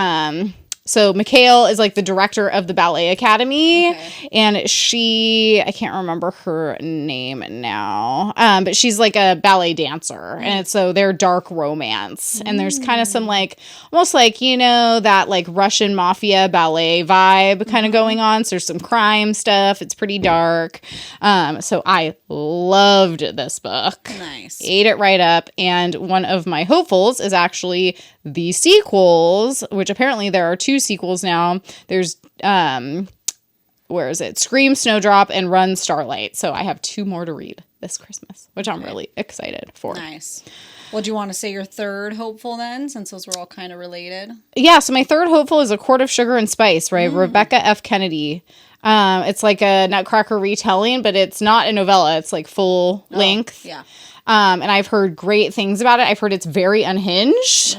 so Mikhail is like the director of the Ballet Academy, and I can't remember her name now, but she's like a ballet dancer, and so they're dark romance, and there's kind of some like, almost like, you know, that like Russian mafia ballet vibe kind of going on, so there's some crime stuff, it's pretty dark, so I loved this book. Nice. Ate it right up, and one of my hopefuls is actually the sequels, which apparently there are 2 sequels now. There's where is it? Scream, Snowdrop, and Run, Starlight. So I have 2 more to read this Christmas, which I'm really excited for. Nice. Well, do you want to say your third hopeful then, since those were all kind of related? Yeah, so my third hopeful is A Quart of Sugar and Spice, right? Rebecca F. Kennedy. It's like a Nutcracker retelling, but it's not a novella. It's like full length. Yeah. And I've heard great things about it. I've heard it's very unhinged,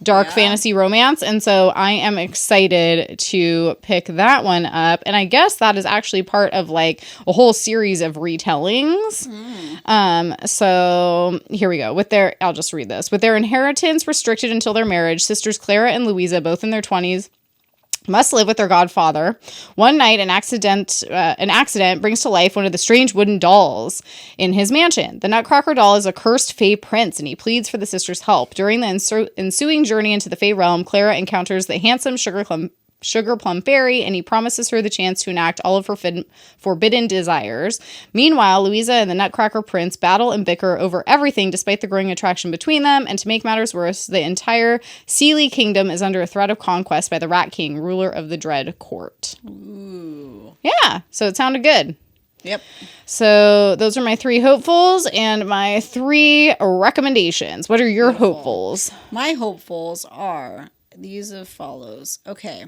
dark fantasy romance. And so I am excited to pick that one up. And I guess that is actually part of like a whole series of retellings. So here we go. I'll just read this. With their inheritance restricted until their marriage, sisters Clara and Louisa, both in their 20s, must live with their godfather. One night, an accident brings to life one of the strange wooden dolls in his mansion. The Nutcracker doll is a cursed Fave prince, and he pleads for the sisters' help. During the ensuing journey into the Fave realm, Clara encounters the handsome Sugar Plum Fairy, and he promises her the chance to enact all of her forbidden desires. Meanwhile, Louisa and the Nutcracker Prince battle and bicker over everything despite the growing attraction between them, and to make matters worse, the entire Sealy Kingdom is under a threat of conquest by the Rat King, ruler of the Dread Court. Ooh. Yeah, so it sounded good. Yep. So those are my 3 hopefuls and my 3 recommendations. What are your hopefuls? My hopefuls are these as follows. Okay.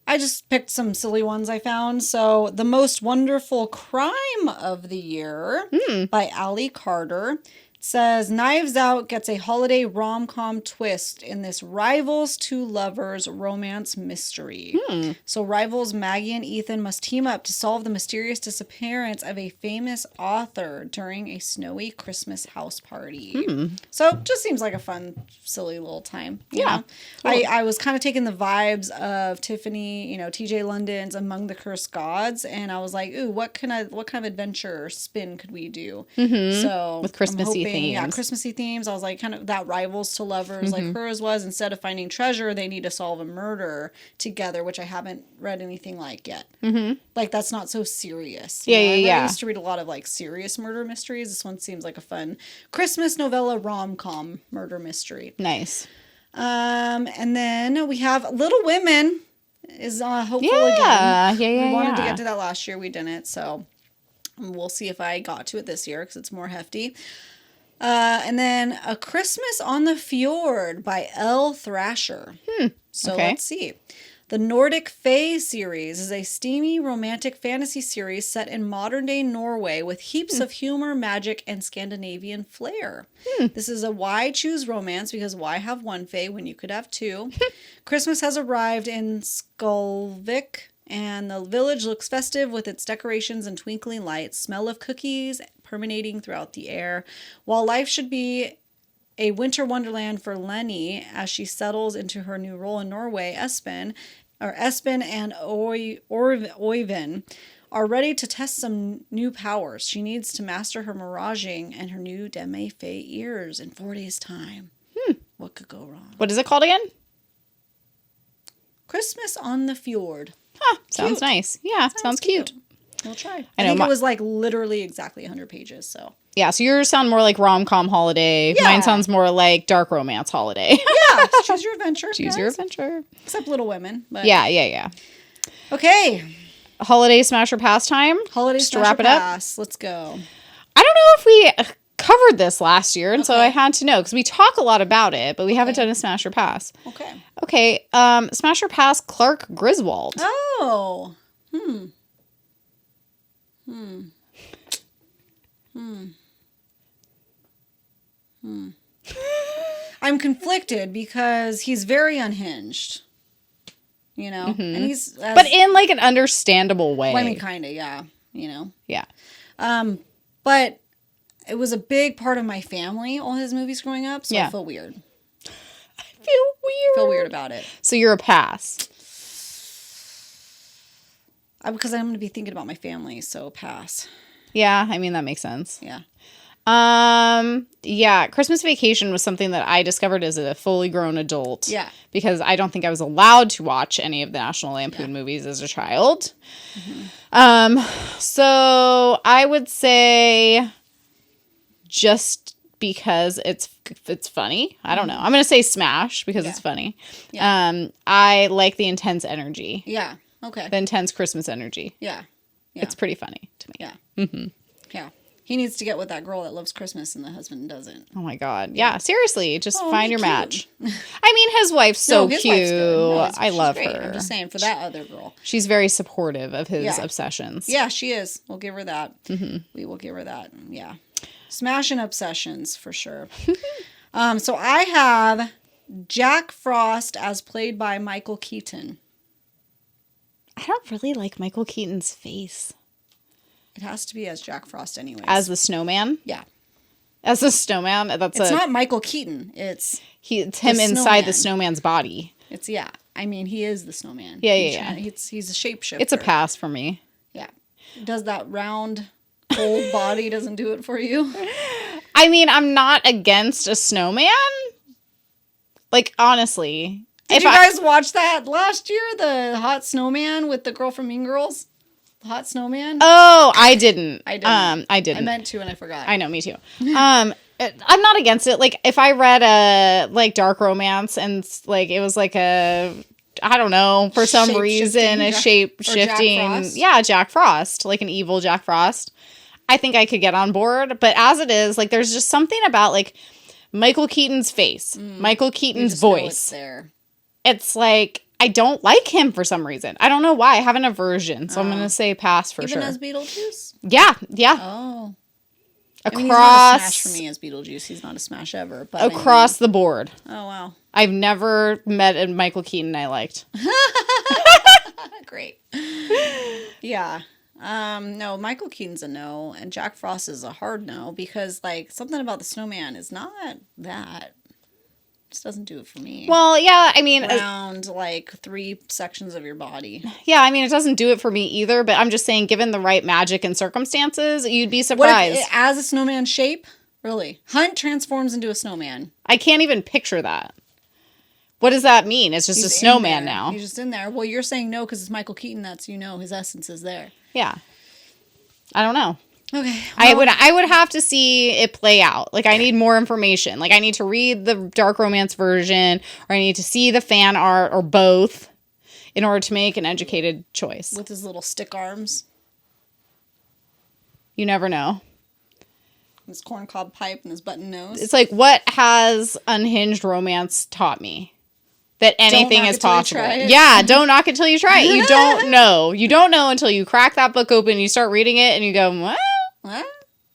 I just picked some silly ones I found. So, The Most Wonderful Crime of the Year by Allie Carter. It says, Knives Out gets a holiday rom-com twist in this rivals to lovers romance mystery. So rivals Maggie and Ethan must team up to solve the mysterious disappearance of a famous author during a snowy Christmas house party. So just seems like a fun, silly little time. You know? Cool. I was kind of taking the vibes of Tiffany, TJ London's Among the Cursed Gods, and I was like, ooh, what kind of adventure spin could we do? So with Christmassy themes. Yeah, Christmassy themes. I was like, kind of that rivals to lovers, like hers was. Instead of finding treasure, they need to solve a murder together, which I haven't read anything like yet. Like, that's not so serious. I used to read a lot of like serious murder mysteries. This one seems like a fun Christmas novella rom-com murder mystery. Nice. And then we have Little Women is hopeful again. We wanted to get to that last year. We didn't. So we'll see if I got to it this year because it's more hefty. And then A Christmas on the Fjord by L. Thrasher. So let's see. The Nordic Fae series is a steamy romantic fantasy series set in modern-day Norway with heaps of humor, magic, and Scandinavian flair. This is a why choose romance because why have one Fae when you could have 2? Christmas has arrived in Skolvik, and the village looks festive with its decorations and twinkling lights, smell of cookies permeating throughout the air. While life should be a winter wonderland for Lenny as she settles into her new role in Norway, Espen and Oyvind are ready to test some new powers. She needs to master her miraging and her new Deme Fae ears in 4 days' time. What could go wrong? What is it called again? Christmas on the Fjord. Sounds nice. Yeah, sounds cute. We'll try. I think it was like literally exactly 100 pages. So yeah, so yours sound more like rom-com holiday. Yeah. Mine sounds more like dark romance holiday. Yeah, choose your adventure. Choose your adventure. Except Little Women. But yeah. Okay. Holiday smash or pass time. Holiday smash or pass. Let's go. I don't know if we covered this last year, and so I had to know because we talk a lot about it, but we haven't done a smash or pass. Okay. Smash or pass. Clark Griswold. Oh. I'm conflicted because he's very unhinged, and he's but in like an understandable way. Well, I mean, kind of, yeah, Yeah. But it was a big part of my family, all his movies growing up, so I feel weird. I feel weird about it. So you're a pass. Because I'm going to be thinking about my family, so pass. Yeah, I mean, that makes sense. Yeah. Christmas Vacation was something that I discovered as a fully grown adult. Yeah. Because I don't think I was allowed to watch any of the National Lampoon movies as a child. So I would say just because it's funny. I don't know. I'm going to say smash because it's funny. Yeah. I like the intense energy. Yeah. Okay. The intense Christmas energy. Yeah. It's pretty funny to me. Yeah. Yeah. He needs to get with that girl that loves Christmas and the husband doesn't. Oh my God. Yeah. Seriously. Just find your match. I mean, his wife's so cute. Wife's good. I love her. I'm just saying for that other girl. She's very supportive of his obsessions. Yeah, she is. We'll give her that. We will give her that. Yeah. Smash and obsessions for sure. So I have Jack Frost as played by Michael Keaton. I don't really like Michael Keaton's face. It has to be as Jack Frost anyways. As the snowman? Yeah. As the snowman? It's not Michael Keaton. It's him inside the snowman's body. It's, yeah. I mean, he is the snowman. Yeah. He's a shapeshifter. It's a pass for me. Yeah. Does that round, cold body doesn't do it for you? I mean, I'm not against a snowman. Like, honestly. Did you guys watch that last year? The hot snowman with the girl from Mean Girls? The hot snowman? Oh, I didn't. I didn't. I didn't. I meant to and I forgot. I know, me too. I'm not against it. Like, if I read a, like, dark romance and, like, it was like a, I don't know, for some reason, a shape-shifting. Yeah, Jack Frost. Like an evil Jack Frost. I think I could get on board. But as it is, like, there's just something about, like, Michael Keaton's face. Michael Keaton's voice. There. It's like, I don't like him for some reason. I don't know why. I have an aversion. So I'm going to say pass for sure. Even as Beetlejuice? Yeah. Oh. Across. I mean, he's not a smash for me as Beetlejuice. He's not a smash ever. But across the board. Oh, wow. I've never met a Michael Keaton I liked. Great. Yeah. No, Michael Keaton's a no, and Jack Frost is a hard no, because, like, something about the snowman is not that. Just doesn't do it for me. Well, yeah, I mean... Around, like, 3 sections of your body. Yeah, I mean, it doesn't do it for me either, but I'm just saying, given the right magic and circumstances, you'd be surprised. What if as a snowman shape? Really? Hunt transforms into a snowman. I can't even picture that. What does that mean? It's just a snowman now. He's just in there. Well, you're saying no because it's Michael Keaton. That's, his essence is there. Yeah. I don't know. Okay. Well, I would have to see it play out. Like, I need more information. Like, I need to read the dark romance version, or I need to see the fan art, or both, in order to make an educated choice. With his little stick arms. You never know. His corncob pipe and his button nose. It's like, what has unhinged romance taught me? That anything is possible. Yeah, don't knock it till you try it. You don't know. You don't know until you crack that book open, you start reading it, and you go, what?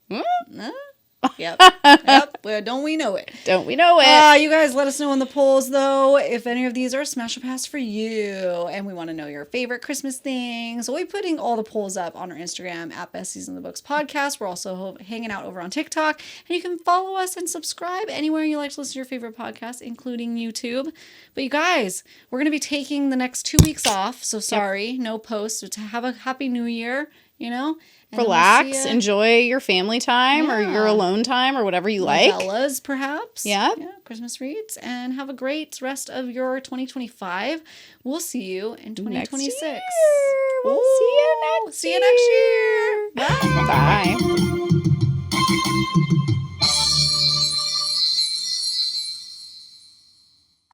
What? Yep. Well, don't we know it? Don't we know it? You guys let us know in the polls, though, if any of these are smash or pass for you. And we want to know your favorite Christmas things. We'll be putting all the polls up on our Instagram at Besties the Books podcast. We're also hanging out over on TikTok. And you can follow us and subscribe anywhere you like to listen to your favorite podcast, including YouTube. But you guys, we're going to be taking the next 2 weeks off. So sorry, no posts. So to have a happy new year, And relax, enjoy your family time or your alone time or whatever you like. Novellas, perhaps. Yeah. Christmas reads. And have a great rest of your 2025. We'll see you in 2026. We'll see you next year. Bye. Bye.